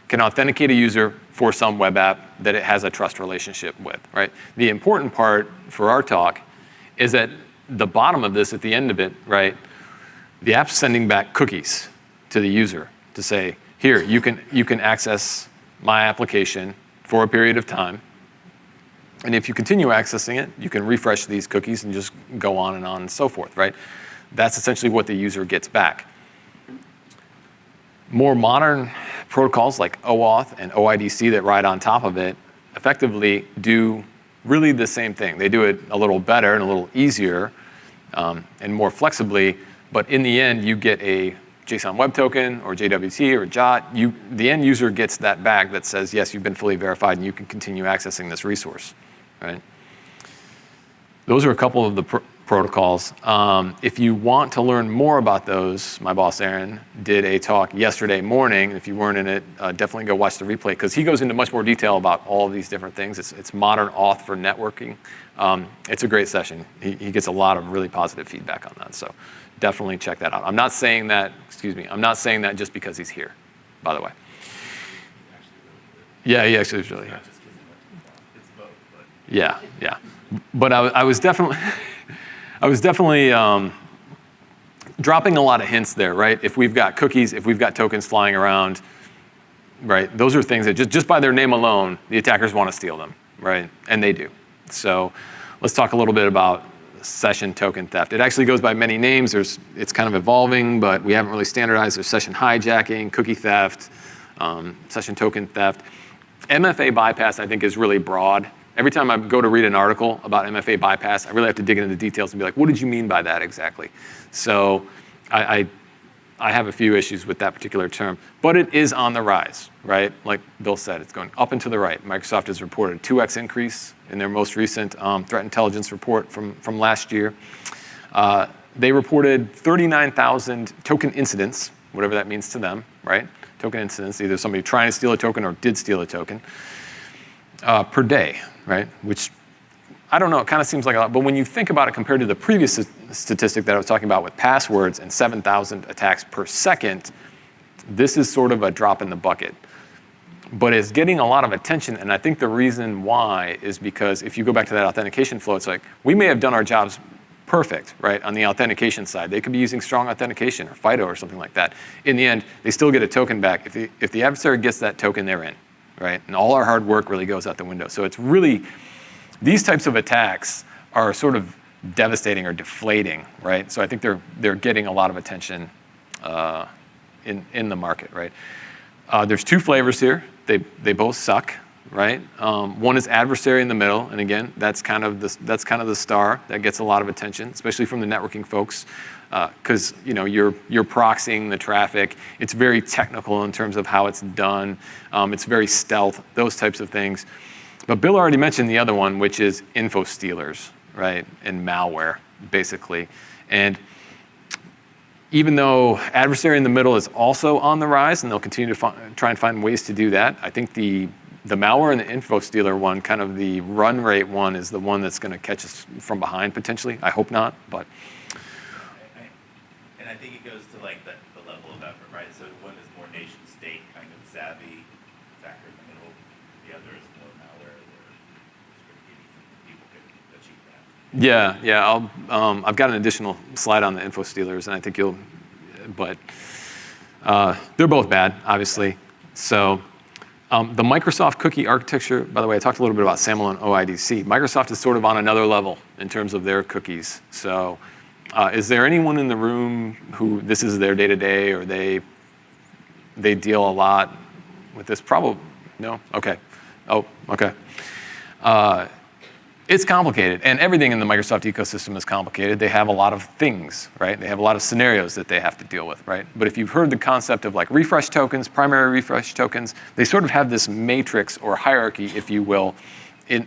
can authenticate a user for some web app that it has a trust relationship with, right? The important part for our talk is that the bottom of this, at the end of it, right, the app's sending back cookies to the user to say, here, you can access my application for a period of time. And if you continue accessing it, you can refresh these cookies and just go on and so forth, right? That's essentially what the user gets back. More modern protocols like OAuth and OIDC that ride on top of it effectively do really the same thing. They do it a little better and a little easier and more flexibly, but in the end, you get a JSON Web Token or JWT or JOT. The end user gets that back that says, yes, you've been fully verified and you can continue accessing this resource. Right? Those are a couple of the protocols. If you want to learn more about those, my boss Aaron did a talk yesterday morning. If you weren't in it, definitely go watch the replay because he goes into much more detail about all of these different things. It's modern auth for networking. It's a great session. He gets a lot of really positive feedback on that. So definitely check that out. I'm not saying that just because he's here, by the way. Yeah, he actually was really here. Yeah. But I was definitely dropping a lot of hints there, right? If we've got cookies, if we've got tokens flying around, right? Those are things that just by their name alone, the attackers want to steal them, right? And they do. So let's talk a little bit about session token theft. It actually goes by many names. It's kind of evolving, but we haven't really standardized. There's session hijacking, cookie theft, session token theft. MFA bypass, I think, is really broad. Every time I go to read an article about MFA bypass, I really have to dig into the details and be like, what did you mean by that exactly? So I have a few issues with that particular term, but it is on the rise, right? Like Bill said, it's going up and to the right. Microsoft has reported a 2x increase in their most recent threat intelligence report from last year. They reported 39,000 token incidents, whatever that means to them, right? Token incidents, either somebody trying to steal a token or did steal a token per day, right? Which, I don't know, it kind of seems like a lot, but when you think about it compared to the previous statistic that I was talking about with passwords and 7,000 attacks per second, this is sort of a drop in the bucket. But it's getting a lot of attention, and I think the reason why is because if you go back to that authentication flow, it's like, we may have done our jobs perfect, right, on the authentication side. They could be using strong authentication or FIDO or something like that. In the end, they still get a token back. If the adversary gets that token, they're in, right? And all our hard work really goes out the window. So it's really, these types of attacks are sort of devastating or deflating, right? So I think they're getting a lot of attention in the market, right? There's two flavors here. They both suck, right? One is adversary in the middle, and again, that's kind of the star that gets a lot of attention, especially from the networking folks, because you're proxying the traffic. It's very technical in terms of how it's done. It's very stealth, those types of things. But Bill already mentioned the other one, which is info stealers, right? And malware, basically. And even though adversary in the middle is also on the rise, and they'll continue to try and find ways to do that, I think the malware and the info stealer one, kind of the run rate one, is the one that's going to catch us from behind potentially. I hope not, but. And I think it goes to like the level of effort, right? So one is more nation state kind of savvy, attacker in the middle. The other is more malware where people can achieve that. Yeah. I've got an additional slide on the info stealers, and I think but they're both bad, obviously. So the Microsoft cookie architecture, by the way, I talked a little bit about SAML and OIDC. Microsoft is sort of on another level in terms of their cookies. So is there anyone in the room who this is their day-to-day, or they They deal a lot with this. Probably no. Okay. Oh, okay. It's complicated, and everything in the Microsoft ecosystem is complicated. They have a lot of things, right? They have a lot of scenarios that they have to deal with, right? But if you've heard the concept of like refresh tokens, primary refresh tokens, they sort of have this matrix or hierarchy, if you will,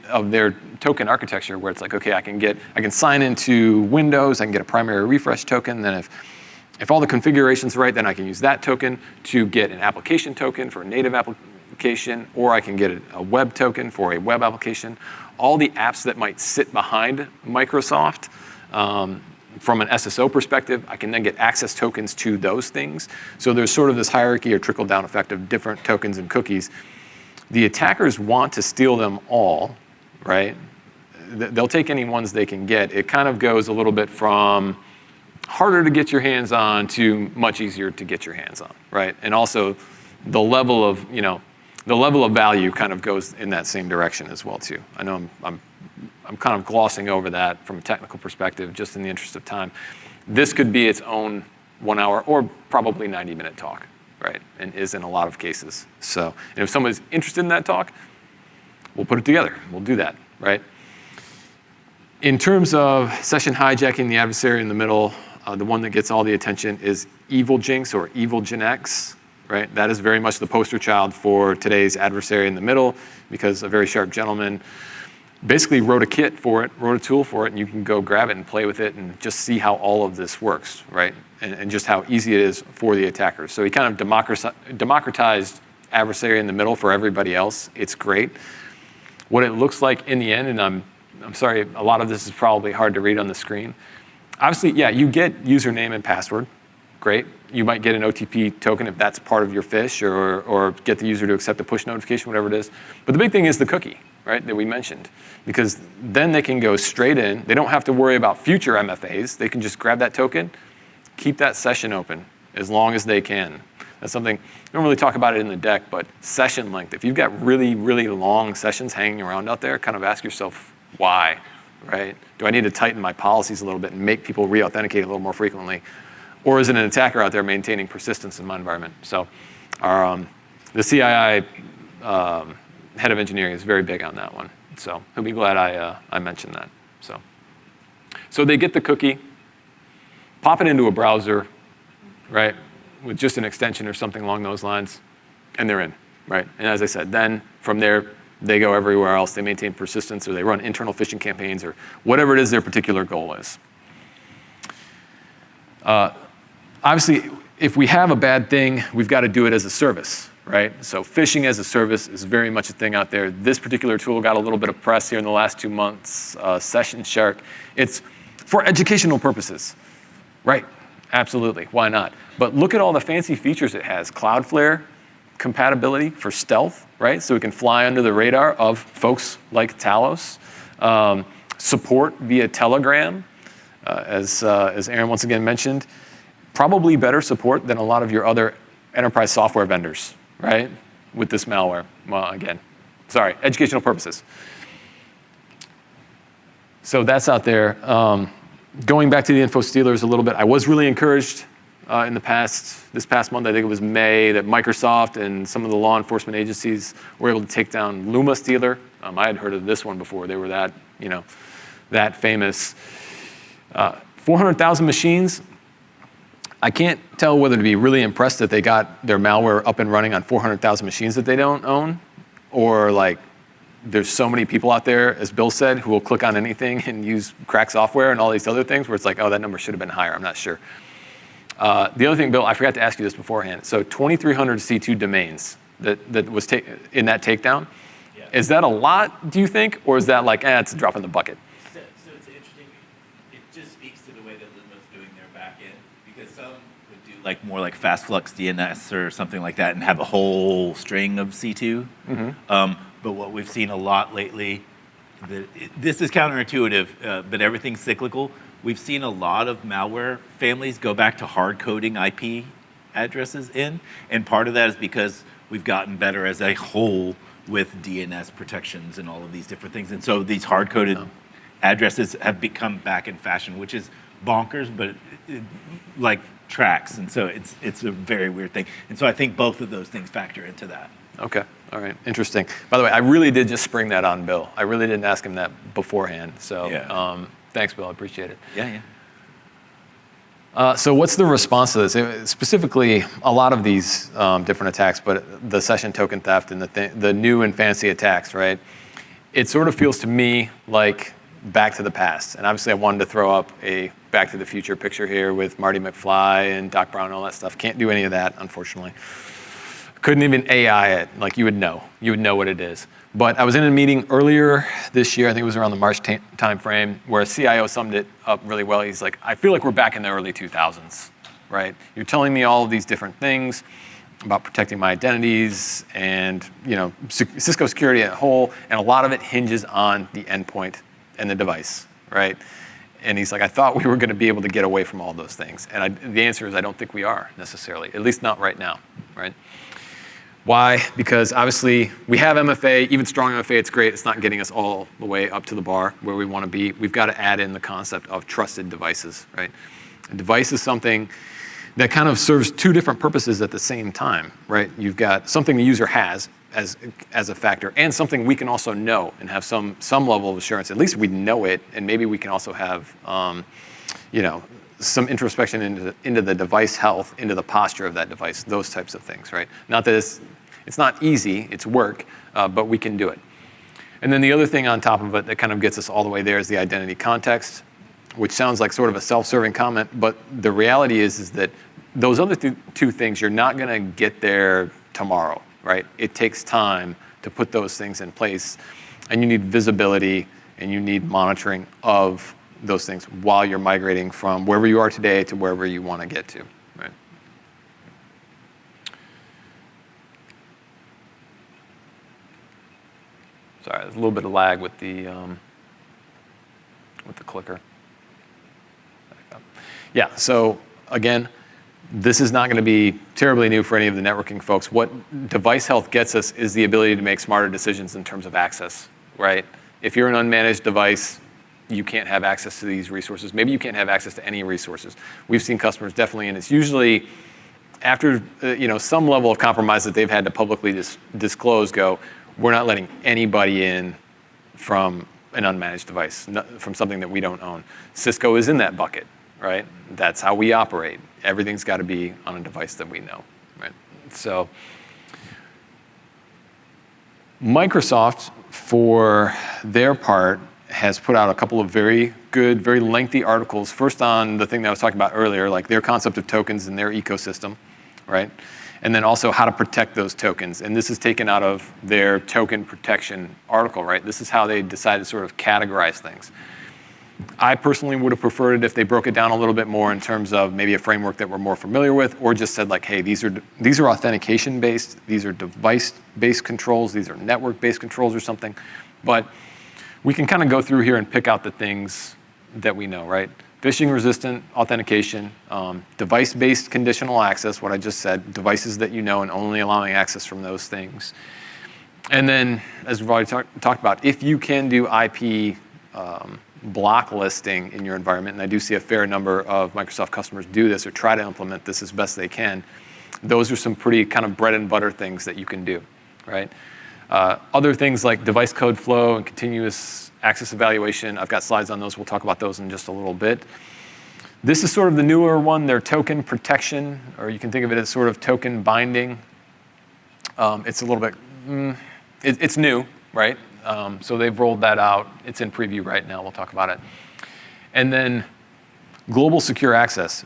of their token architecture, where it's like, okay, I can sign into Windows, I can get a primary refresh token, then if all the configuration's right, then I can use that token to get an application token for a native application, or I can get a web token for a web application. All the apps that might sit behind Microsoft, from an SSO perspective, I can then get access tokens to those things. So there's sort of this hierarchy or trickle-down effect of different tokens and cookies. The attackers want to steal them all, right? They'll take any ones they can get. It kind of goes a little bit from harder to get your hands on to much easier to get your hands on, right? And also the level of value kind of goes in that same direction as well too. I know I'm kind of glossing over that from a technical perspective, just in the interest of time. This could be its own 1 hour or probably 90-minute talk, right? And is in a lot of cases. So, and if someone's interested in that talk, we'll put it together. We'll do that, right? In terms of session hijacking, the adversary in the middle, the one that gets all the attention is Evil Jinx or Evil Jinx. Right? That is very much the poster child for today's adversary in the middle, because a very sharp gentleman basically wrote a kit for it, wrote a tool for it, and you can go grab it and play with it and just see how all of this works, right? And just how easy it is for the attackers. So he kind of democratized adversary in the middle for everybody else. It's great. What it looks like in the end, and I'm sorry, a lot of this is probably hard to read on the screen. Obviously, yeah, you get username and password. Great. You might get an OTP token if that's part of your phish, or get the user to accept a push notification, whatever it is. But the big thing is the cookie, right, that we mentioned. Because then they can go straight in. They don't have to worry about future MFAs. They can just grab that token, keep that session open as long as they can. That's something, I don't really talk about it in the deck, but session length. If you've got really, really long sessions hanging around out there, kind of ask yourself why, right? Do I need to tighten my policies a little bit and make people re-authenticate a little more frequently? Or is it an attacker out there maintaining persistence in my environment? So the CII head of engineering is very big on that one. So he'll be glad I mentioned that. So they get the cookie, pop it into a browser, right, with just an extension or something along those lines, and they're in, right? And as I said, then from there, they go everywhere else. They maintain persistence, or they run internal phishing campaigns, or whatever it is their particular goal is. Obviously, if we have a bad thing, we've got to do it as a service, right? So phishing as a service is very much a thing out there. This particular tool got a little bit of press here in the last 2 months, Session Shark. It's for educational purposes, right? Absolutely, why not? But look at all the fancy features it has. Cloudflare compatibility for stealth, right? So it can fly under the radar of folks like Talos. Support via Telegram, as Aaron once again mentioned. Probably better support than a lot of your other enterprise software vendors, right? With this malware. Well, again, sorry, educational purposes. So that's out there. Going back to the info stealers a little bit, I was really encouraged this past month, I think it was May, that Microsoft and some of the law enforcement agencies were able to take down Luma Stealer. I had heard of this one before. They were that famous. 400,000 machines. I can't tell whether to be really impressed that they got their malware up and running on 400,000 machines that they don't own, or like there's so many people out there, as Bill said, who will click on anything and use crack software and all these other things where it's like, oh, that number should have been higher. I'm not sure. The other thing, Bill, I forgot to ask you this beforehand. So 2,300 C2 domains that was in that takedown. Yeah. Is that a lot, do you think? Or is that like, it's a drop in the bucket? So it's interesting. It just speaks to the way that Luma's doing their back end. Because some would do like more like fast flux DNS or something like that and have a whole string of C2. Mm-hmm. But what we've seen a lot lately, this is counterintuitive, but everything's cyclical. We've seen a lot of malware families go back to hard coding IP addresses in, and part of that is because we've gotten better as a whole with DNS protections and all of these different things. And so these hard coded addresses have become back in fashion, which is bonkers, but like tracks. And so it's a very weird thing. And so I think both of those things factor into that. Okay. All right. Interesting. By the way, I really did just spring that on Bill. I really didn't ask him that beforehand. So thanks, Bill. I appreciate it. Yeah. So what's the response to this? Specifically, a lot of these different attacks, but the session token theft and the new and fancy attacks, right? It sort of feels to me like Back to the Past. And obviously I wanted to throw up a Back to the Future picture here with Marty McFly and Doc Brown and all that stuff. Can't do any of that, unfortunately. Couldn't even AI it. Like, you would know what it is. But I was in a meeting earlier this year, I think it was around the March time frame, where a CIO summed it up really well. He's like, I feel like we're back in the early 2000s, right? You're telling me all of these different things about protecting my identities and Cisco security as a whole, and a lot of it hinges on the endpoint and the device, right? And he's like, I thought we were going to be able to get away from all those things. And the answer is I don't think we are necessarily, at least not right now, right? Why? Because obviously we have MFA, even strong MFA, it's great. It's not getting us all the way up to the bar where we want to be. We've got to add in the concept of trusted devices, right? A device is something that kind of serves two different purposes at the same time, right? You've got something the user has as a factor, and something we can also know and have some level of assurance. At least we know it, and maybe we can also have some introspection into the device health, into the posture of that device, those types of things, right? Not that it's not easy, it's work, but we can do it. And then the other thing on top of it that kind of gets us all the way there is the identity context, which sounds like sort of a self-serving comment, but the reality is that those other two things, you're not going to get there tomorrow, right? It takes time to put those things in place, and you need visibility and you need monitoring of those things while you're migrating from wherever you are today to wherever you want to get to, right? Sorry, there's a little bit of lag with the clicker. Yeah, so again, this is not going to be terribly new for any of the networking folks. What device health gets us is the ability to make smarter decisions in terms of access, right? If you're an unmanaged device, you can't have access to these resources. Maybe you can't have access to any resources. We've seen customers definitely, and it's usually after some level of compromise that they've had to publicly disclose, we're not letting anybody in from an unmanaged device, from something that we don't own. Cisco is in that bucket, right? That's how we operate. Everything's got to be on a device that we know, right? So Microsoft, for their part, has put out a couple of very good, very lengthy articles. First on the thing that I was talking about earlier, like their concept of tokens and their ecosystem, right? And then also how to protect those tokens. And this is taken out of their token protection article, right? This is how they decided to sort of categorize things. I personally would have preferred it if they broke it down a little bit more in terms of maybe a framework that we're more familiar with, or just said like, hey, these are authentication-based, these are device-based controls, these are network-based controls or something. But we can kind of go through here and pick out the things that we know, right? Phishing-resistant authentication, device-based conditional access, what I just said, devices that you know and only allowing access from those things. And then, as we've already talked about, if you can do IP block listing in your environment, and I do see a fair number of Microsoft customers do this or try to implement this as best they can, those are some pretty kind of bread and butter things that you can do, right? Other things like device code flow and continuous access evaluation, I've got slides on those. We'll talk about those in just a little bit. This is sort of the newer one, their token protection, or you can think of it as sort of token binding. It's a little bit, it's new, right? So they've rolled that out. It's in preview right now. We'll talk about it. And then global secure access.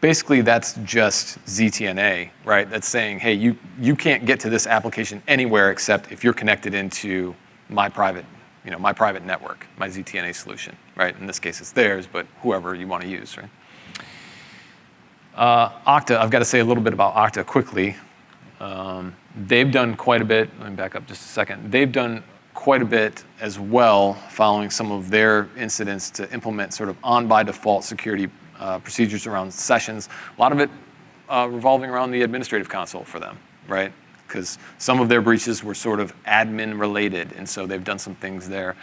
Basically, that's just ZTNA, right? That's saying, hey, you can't get to this application anywhere except if you're connected into my private network, my ZTNA solution, right? In this case, it's theirs, but whoever you want to use, right? Okta, I've got to say a little bit about Okta quickly. They've done quite a bit. Let me back up just a second. They've done quite a bit as well following some of their incidents to implement sort of on-by-default security procedures around sessions. A lot of it revolving around the administrative console for them, right? because some of their breaches were sort of admin related, and so they've done some things there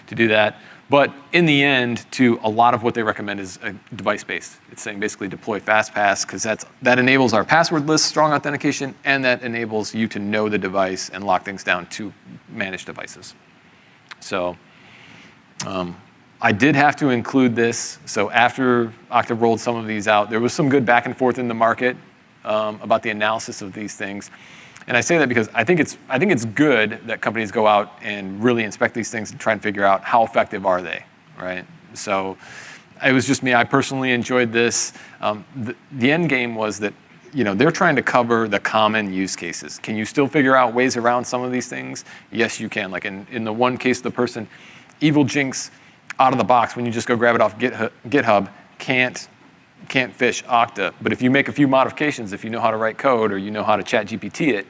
to do that. But in the end, a lot of what they recommend is device-based. It's saying basically deploy FastPass, because that enables our passwordless strong authentication, and that enables you to know the device and lock things down to managed devices. So I did have to include this. So after Okta rolled some of these out, there was some good back and forth in the market about the analysis of these things. And I say that because I think it's good that companies go out and really inspect these things and try and figure out how effective are they, right? So it was just me. I personally enjoyed this. The end game was that they're trying to cover the common use cases. Can you still figure out ways around some of these things? Yes, you can. Like in the one case, the person, Evil Jinx, out of the box, when you just go grab it off GitHub, can't phish Okta. But if you make a few modifications, if you know how to write code or you know how to chat GPT it,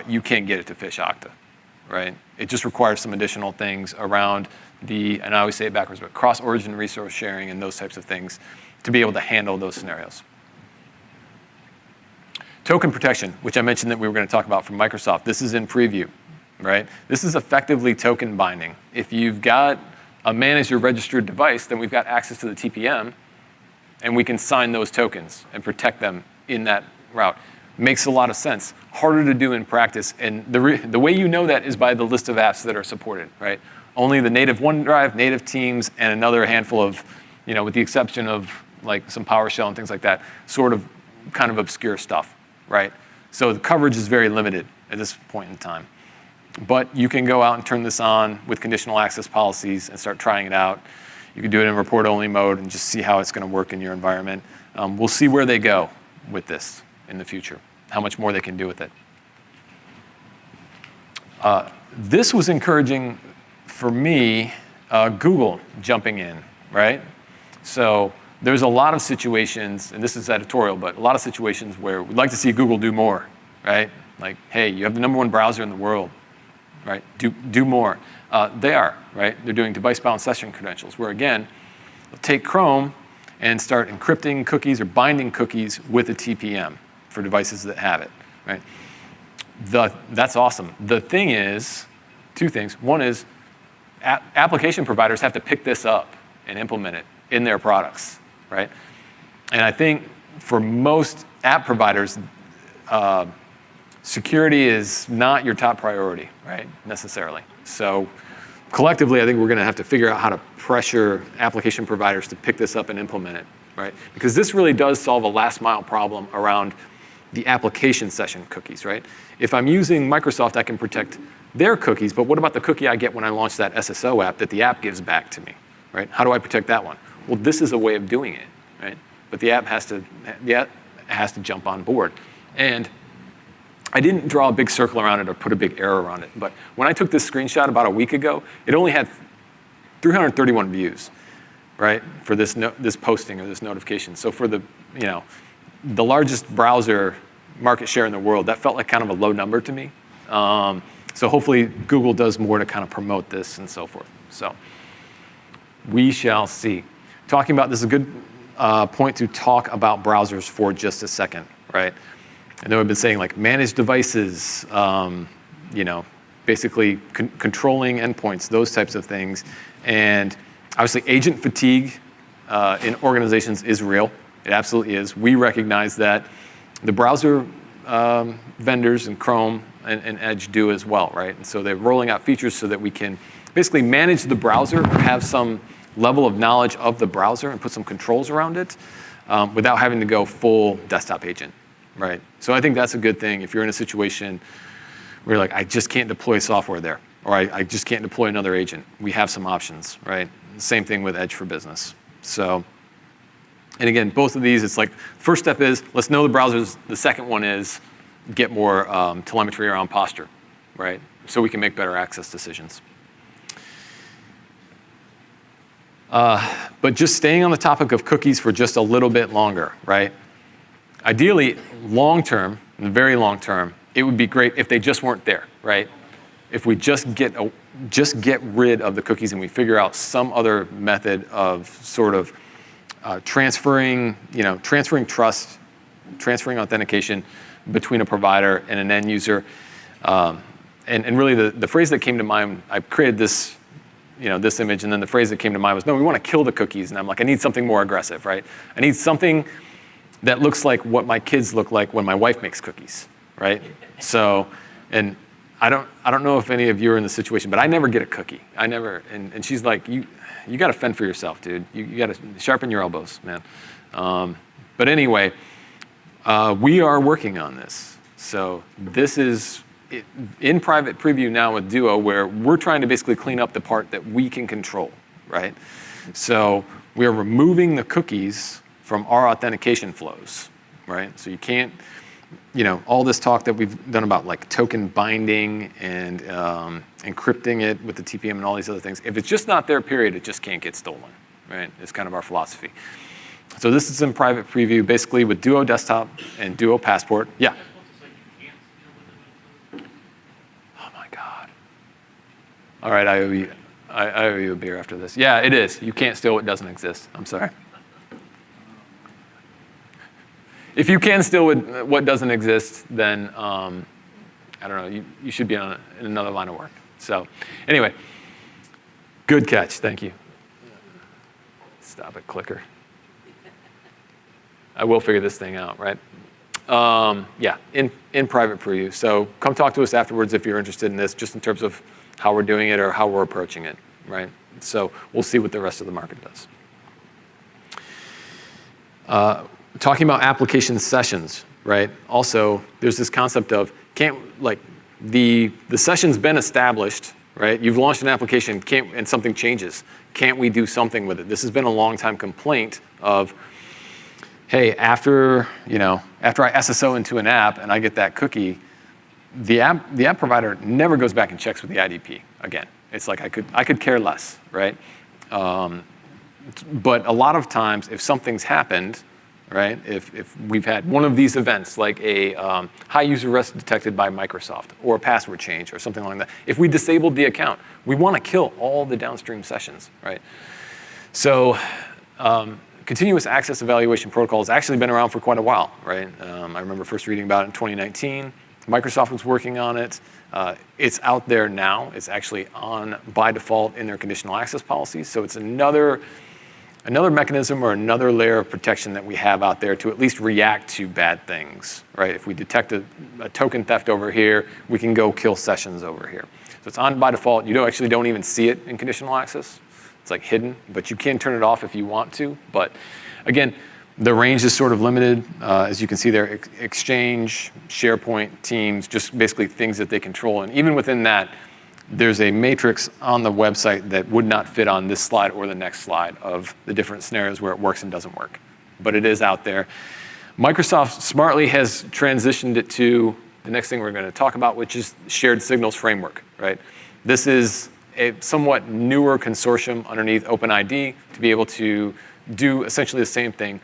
you can get it to phish Okta, right? It just requires some additional things around and I always say it backwards, but cross-origin resource sharing and those types of things to be able to handle those scenarios. Token protection, which I mentioned that we were going to talk about from Microsoft. This is in preview, right? This is effectively token binding. If you've got a managed or registered device, then we've got access to the TPM, and we can sign those tokens and protect them in that route. Makes a lot of sense. Harder to do in practice, and the way you know that is by the list of apps that are supported, right? Only the native OneDrive, native Teams, and another handful of, with the exception of like some PowerShell and things like that, sort of kind of obscure stuff, right? So the coverage is very limited at this point in time. But you can go out and turn this on with conditional access policies and start trying it out. You can do it in report-only mode and just see how it's going to work in your environment. We'll see where they go with this in the future, how much more they can do with it. This was encouraging for me, Google jumping in, right? So there's a lot of situations, and this is editorial, but a lot of situations where we'd like to see Google do more, right? Like, hey, you have the #1 browser in the world, right? Do more. They are, right? They're doing device-bound session credentials, where again, take Chrome and start encrypting cookies or binding cookies with a TPM for devices that have it, right? That's awesome. The thing is, two things. One is application providers have to pick this up and implement it in their products, right? And I think for most app providers, security is not your top priority, right, necessarily. So collectively, I think we're going to have to figure out how to pressure application providers to pick this up and implement it, right? Because this really does solve a last mile problem around the application session cookies, right? If I'm using Microsoft, I can protect their cookies, but what about the cookie I get when I launch that SSO app that the app gives back to me, right? How do I protect that one? Well, this is a way of doing it, right? But the app has to jump on board. And I didn't draw a big circle around it or put a big arrow around it, but when I took this screenshot about a week ago, it only had 331 views, right, for this posting or this notification. So for the largest browser market share in the world, that felt like kind of a low number to me. So hopefully Google does more to kind of promote this and so forth. So we shall see. Talking about this is a good point to talk about browsers for just a second, right? I know I've been saying like managed devices, basically controlling endpoints, those types of things. And obviously agent fatigue in organizations is real. It absolutely is. We recognize that. The browser vendors and Chrome and Edge do as well, right? And so they're rolling out features so that we can basically manage the browser or have some level of knowledge of the browser and put some controls around it without having to go full desktop agent, right? So I think that's a good thing if you're in a situation where you're like, I just can't deploy software there, or I just can't deploy another agent. We have some options, right? Same thing with Edge for Business. So, and again, both of these, it's like, first step is, let's know the browsers. The second one is, get more telemetry around posture, right? So we can make better access decisions. But just staying on the topic of cookies for just a little bit longer, right? Ideally, long term, in the very long term, it would be great if they just weren't there, right? If we just get rid of the cookies and we figure out some other method of sort of transferring trust, transferring authentication between a provider and an end user. And really the phrase that came to mind, I created this, this image, and then the phrase that came to mind was, no, we want to kill the cookies. And I'm like, I need something more aggressive, right? I need something that looks like what my kids look like when my wife makes cookies, right? So, and I don't know if any of you are in the situation, but I never get a cookie. I never, and she's like, you got to fend for yourself, dude. You got to sharpen your elbows, man. But anyway, we are working on this. So this is in private preview now with Duo, where we're trying to basically clean up the part that we can control, right? So we are removing the cookies from our authentication flows, right? So you can't, all this talk that we've done about like token binding and encrypting it with the TPM and all these other things, if it's just not there, period, it just can't get stolen, right? It's kind of our philosophy. So this is in private preview, basically with Duo Desktop and Duo Passport. Yeah. Oh my God. All right, I owe you a beer after this. Yeah, it is. You can't steal what doesn't exist. I'm sorry. If you can steal what doesn't exist, then I don't know. You should be in another line of work. So anyway, good catch. Thank you. Stop it, clicker. I will figure this thing out, right? Yeah, in private preview. So come talk to us afterwards if you're interested in this, just in terms of how we're doing it or how we're approaching it, right? So we'll see what the rest of the market does. Talking about application sessions, right? Also, there's this concept of the session's been established, right? You've launched an application, and something changes. Can't we do something with it? This has been a long time complaint of, hey, after I SSO into an app and I get that cookie, the app provider never goes back and checks with the IDP again. It's like I could care less, right? But a lot of times, if something's happened, right? If we've had one of these events, like a high user arrest detected by Microsoft, or a password change, or something like that, if we disabled the account, we want to kill all the downstream sessions, right? So continuous access evaluation protocol has actually been around for quite a while, right? I remember first reading about it in 2019. Microsoft was working on it. It's out there now. It's actually on by default in their conditional access policies. So it's another mechanism or another layer of protection that we have out there to at least react to bad things, right? If we detect a token theft over here, we can go kill sessions over here. So it's on by default. You actually don't even see it in conditional access. It's like hidden, but you can turn it off if you want to. But again, the range is sort of limited. As you can see there, Exchange, SharePoint, Teams, just basically things that they control. And even within that, there's a matrix on the website that would not fit on this slide or the next slide of the different scenarios where it works and doesn't work. But it is out there. Microsoft smartly has transitioned it to the next thing we're going to talk about, which is shared signals framework, right? This is a somewhat newer consortium underneath OpenID to be able to do essentially the same thing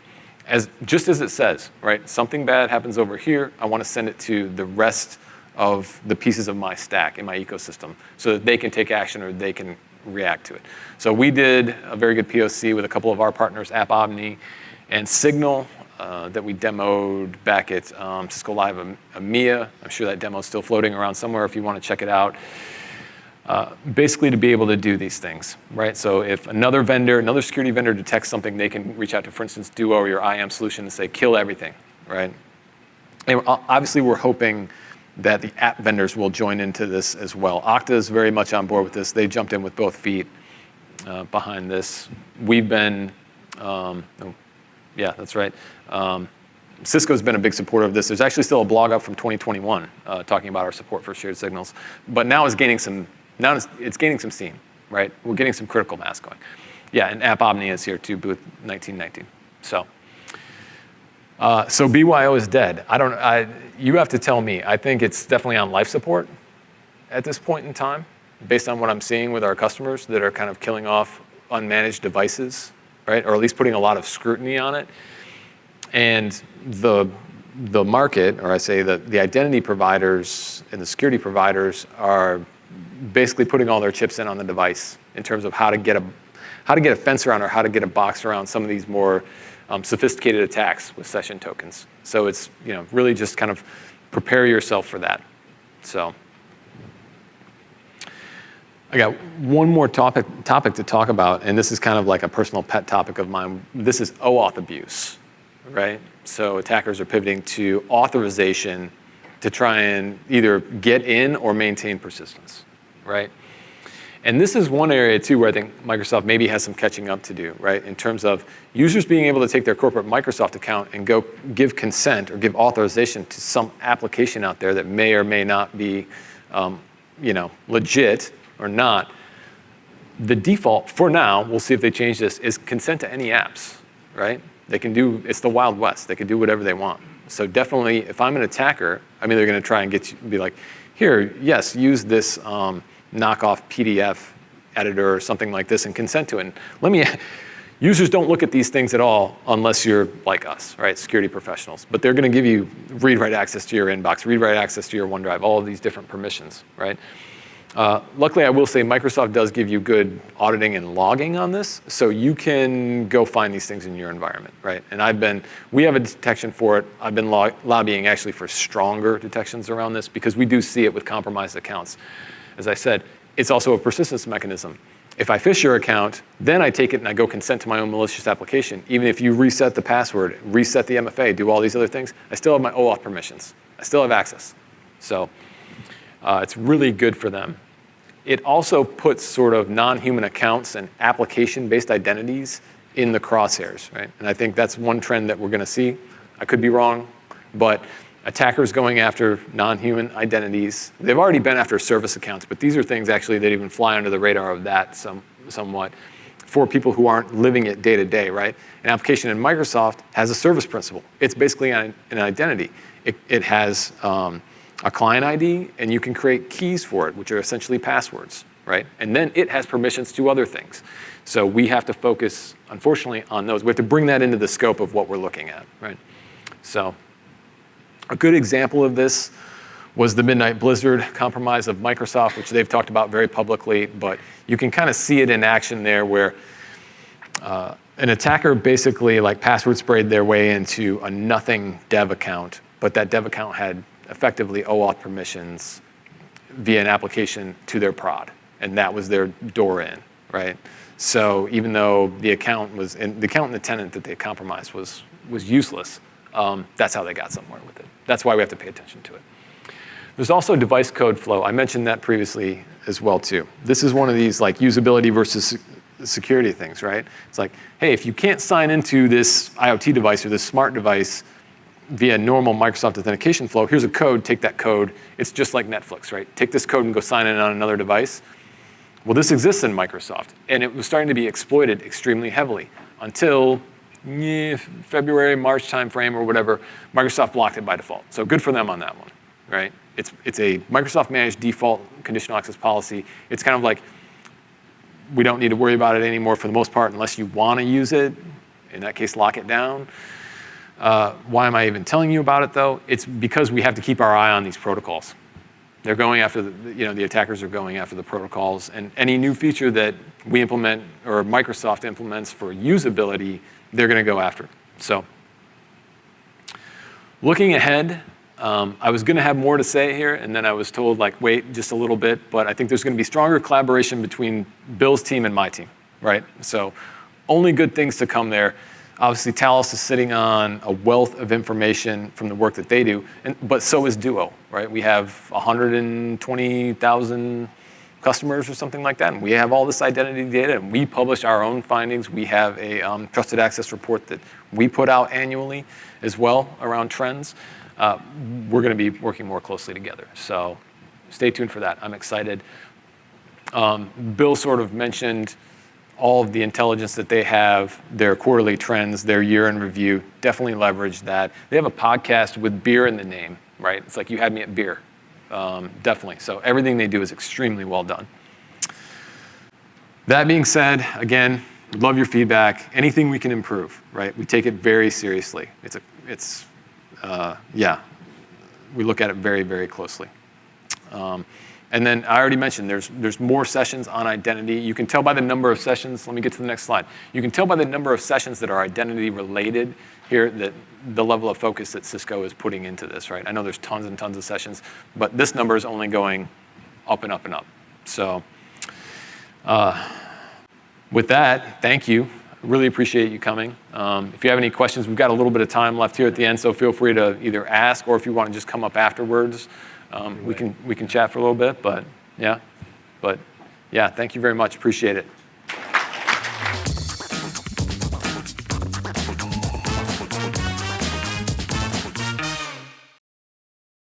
just as it says, right? Something bad happens over here. I want to send it to the rest of the pieces of my stack in my ecosystem so that they can take action or they can react to it. So we did a very good POC with a couple of our partners, AppOmni and Signal, that we demoed back at Cisco Live EMEA. I'm sure that demo's still floating around somewhere if you want to check it out. Basically to be able to do these things, right? So if another security vendor detects something, they can reach out to, for instance, Duo or your IAM solution and say, kill everything, right? And obviously we're hoping that the app vendors will join into this as well. Okta is very much on board with this. They jumped in with both feet behind this. We've been, yeah, that's right. Cisco's been a big supporter of this. There's actually still a blog up from 2021 talking about our support for shared signals. But now it's gaining some steam, right? We're getting some critical mass going. Yeah, and AppOmni is here too, booth 1919. So BYO is dead. You have to tell me. I think it's definitely on life support at this point in time, based on what I'm seeing with our customers that are kind of killing off unmanaged devices, right? Or at least putting a lot of scrutiny on it. And the market, or I say the identity providers and the security providers are basically putting all their chips in on the device in terms of how to get a fence around or how to get a box around some of these more sophisticated attacks with session tokens. So it's really just kind of prepare yourself for that. So I got one more topic to talk about, and this is kind of like a personal pet topic of mine. This is OAuth abuse, right? So attackers are pivoting to authorization to try and either get in or maintain persistence, right? And this is one area too where I think Microsoft maybe has some catching up to do, right? In terms of users being able to take their corporate Microsoft account and go give consent or give authorization to some application out there that may or may not be, legit or not. The default for now, we'll see if they change this, is consent to any apps, right? They can do, it's the Wild West. They can do whatever they want. So definitely, if I'm an attacker, they're going to try and get you, be like, here, yes, use this knockoff PDF editor or something like this and consent to it. And users don't look at these things at all unless you're like us, right? Security professionals. But they're going to give you read-write access to your inbox, read-write access to your OneDrive, all of these different permissions, right? Luckily, I will say Microsoft does give you good auditing and logging on this, so you can go find these things in your environment, right? And we have a detection for it. I've been lobbying actually for stronger detections around this because we do see it with compromised accounts. As I said, it's also a persistence mechanism. If I phish your account, then I take it and I go consent to my own malicious application. Even if you reset the password, reset the MFA, do all these other things, I still have my OAuth permissions. I still have access. So it's really good for them. It also puts sort of non-human accounts and application-based identities in the crosshairs, right? And I think that's one trend that we're going to see. I could be wrong, but attackers going after non-human identities. They've already been after service accounts, but these are things actually that even fly under the radar of that somewhat for people who aren't living it day to day, right? An application in Microsoft has a service principal. It's basically an identity. It has a client ID, and you can create keys for it, which are essentially passwords, right? And then it has permissions to other things. So we have to focus, unfortunately, on those. We have to bring that into the scope of what we're looking at, right? So a good example of this was the Midnight Blizzard compromise of Microsoft, which they've talked about very publicly, but you can kind of see it in action there where an attacker basically like password sprayed their way into a nothing dev account, but that dev account had effectively OAuth permissions via an application to their prod, and that was their door in, right? So even though the account and the tenant that they compromised was useless, that's how they got somewhere with it. That's why we have to pay attention to it. There's also device code flow. I mentioned that previously as well too. This is one of these like usability versus security things, right? It's like, hey, if you can't sign into this IoT device or this smart device via normal Microsoft authentication flow, here's a code, take that code. It's just like Netflix, right? Take this code and go sign in on another device. Well, this exists in Microsoft, and it was starting to be exploited extremely heavily until February, March timeframe or whatever. Microsoft blocked it by default. So good for them on that one, right? It's a Microsoft managed default conditional access policy. It's kind of like we don't need to worry about it anymore for the most part unless you want to use it. In that case, lock it down. Why am I even telling you about it though? It's because we have to keep our eye on these protocols. They're going after the attackers are going after the protocols, and any new feature that we implement or Microsoft implements for usability, they're going to go after. So looking ahead, I was going to have more to say here, and then I was told, like, wait just a little bit, but I think there's going to be stronger collaboration between Bill's team and my team, right? So only good things to come there. Obviously, Talos is sitting on a wealth of information from the work that they do, but so is Duo, right? We have 120,000 customers or something like that, and we have all this identity data, and we publish our own findings. We have a trusted access report that we put out annually as well around trends. We're going to be working more closely together, so stay tuned for that. I'm excited. Bill sort of mentioned all of the intelligence that they have, their quarterly trends, their year in review. Definitely leverage that. They have a podcast with beer in the name, right? It's like you had me at beer. Definitely. So everything they do is extremely well done. That being said, again, we'd love your feedback. Anything we can improve, right? We take it very seriously. We look at it very, very closely. And then I already mentioned there's more sessions on identity. You can tell by the number of sessions. Let me get to the next slide. You can tell by the number of sessions that are identity related here that the level of focus that Cisco is putting into this, right? I know there's tons and tons of sessions, but this number is only going up and up and up. So with that, thank you. Really appreciate you coming. If you have any questions, we've got a little bit of time left here at the end, so feel free to either ask or if you want to just come up afterwards. We can chat for a little bit, but yeah, thank you very much. Appreciate it.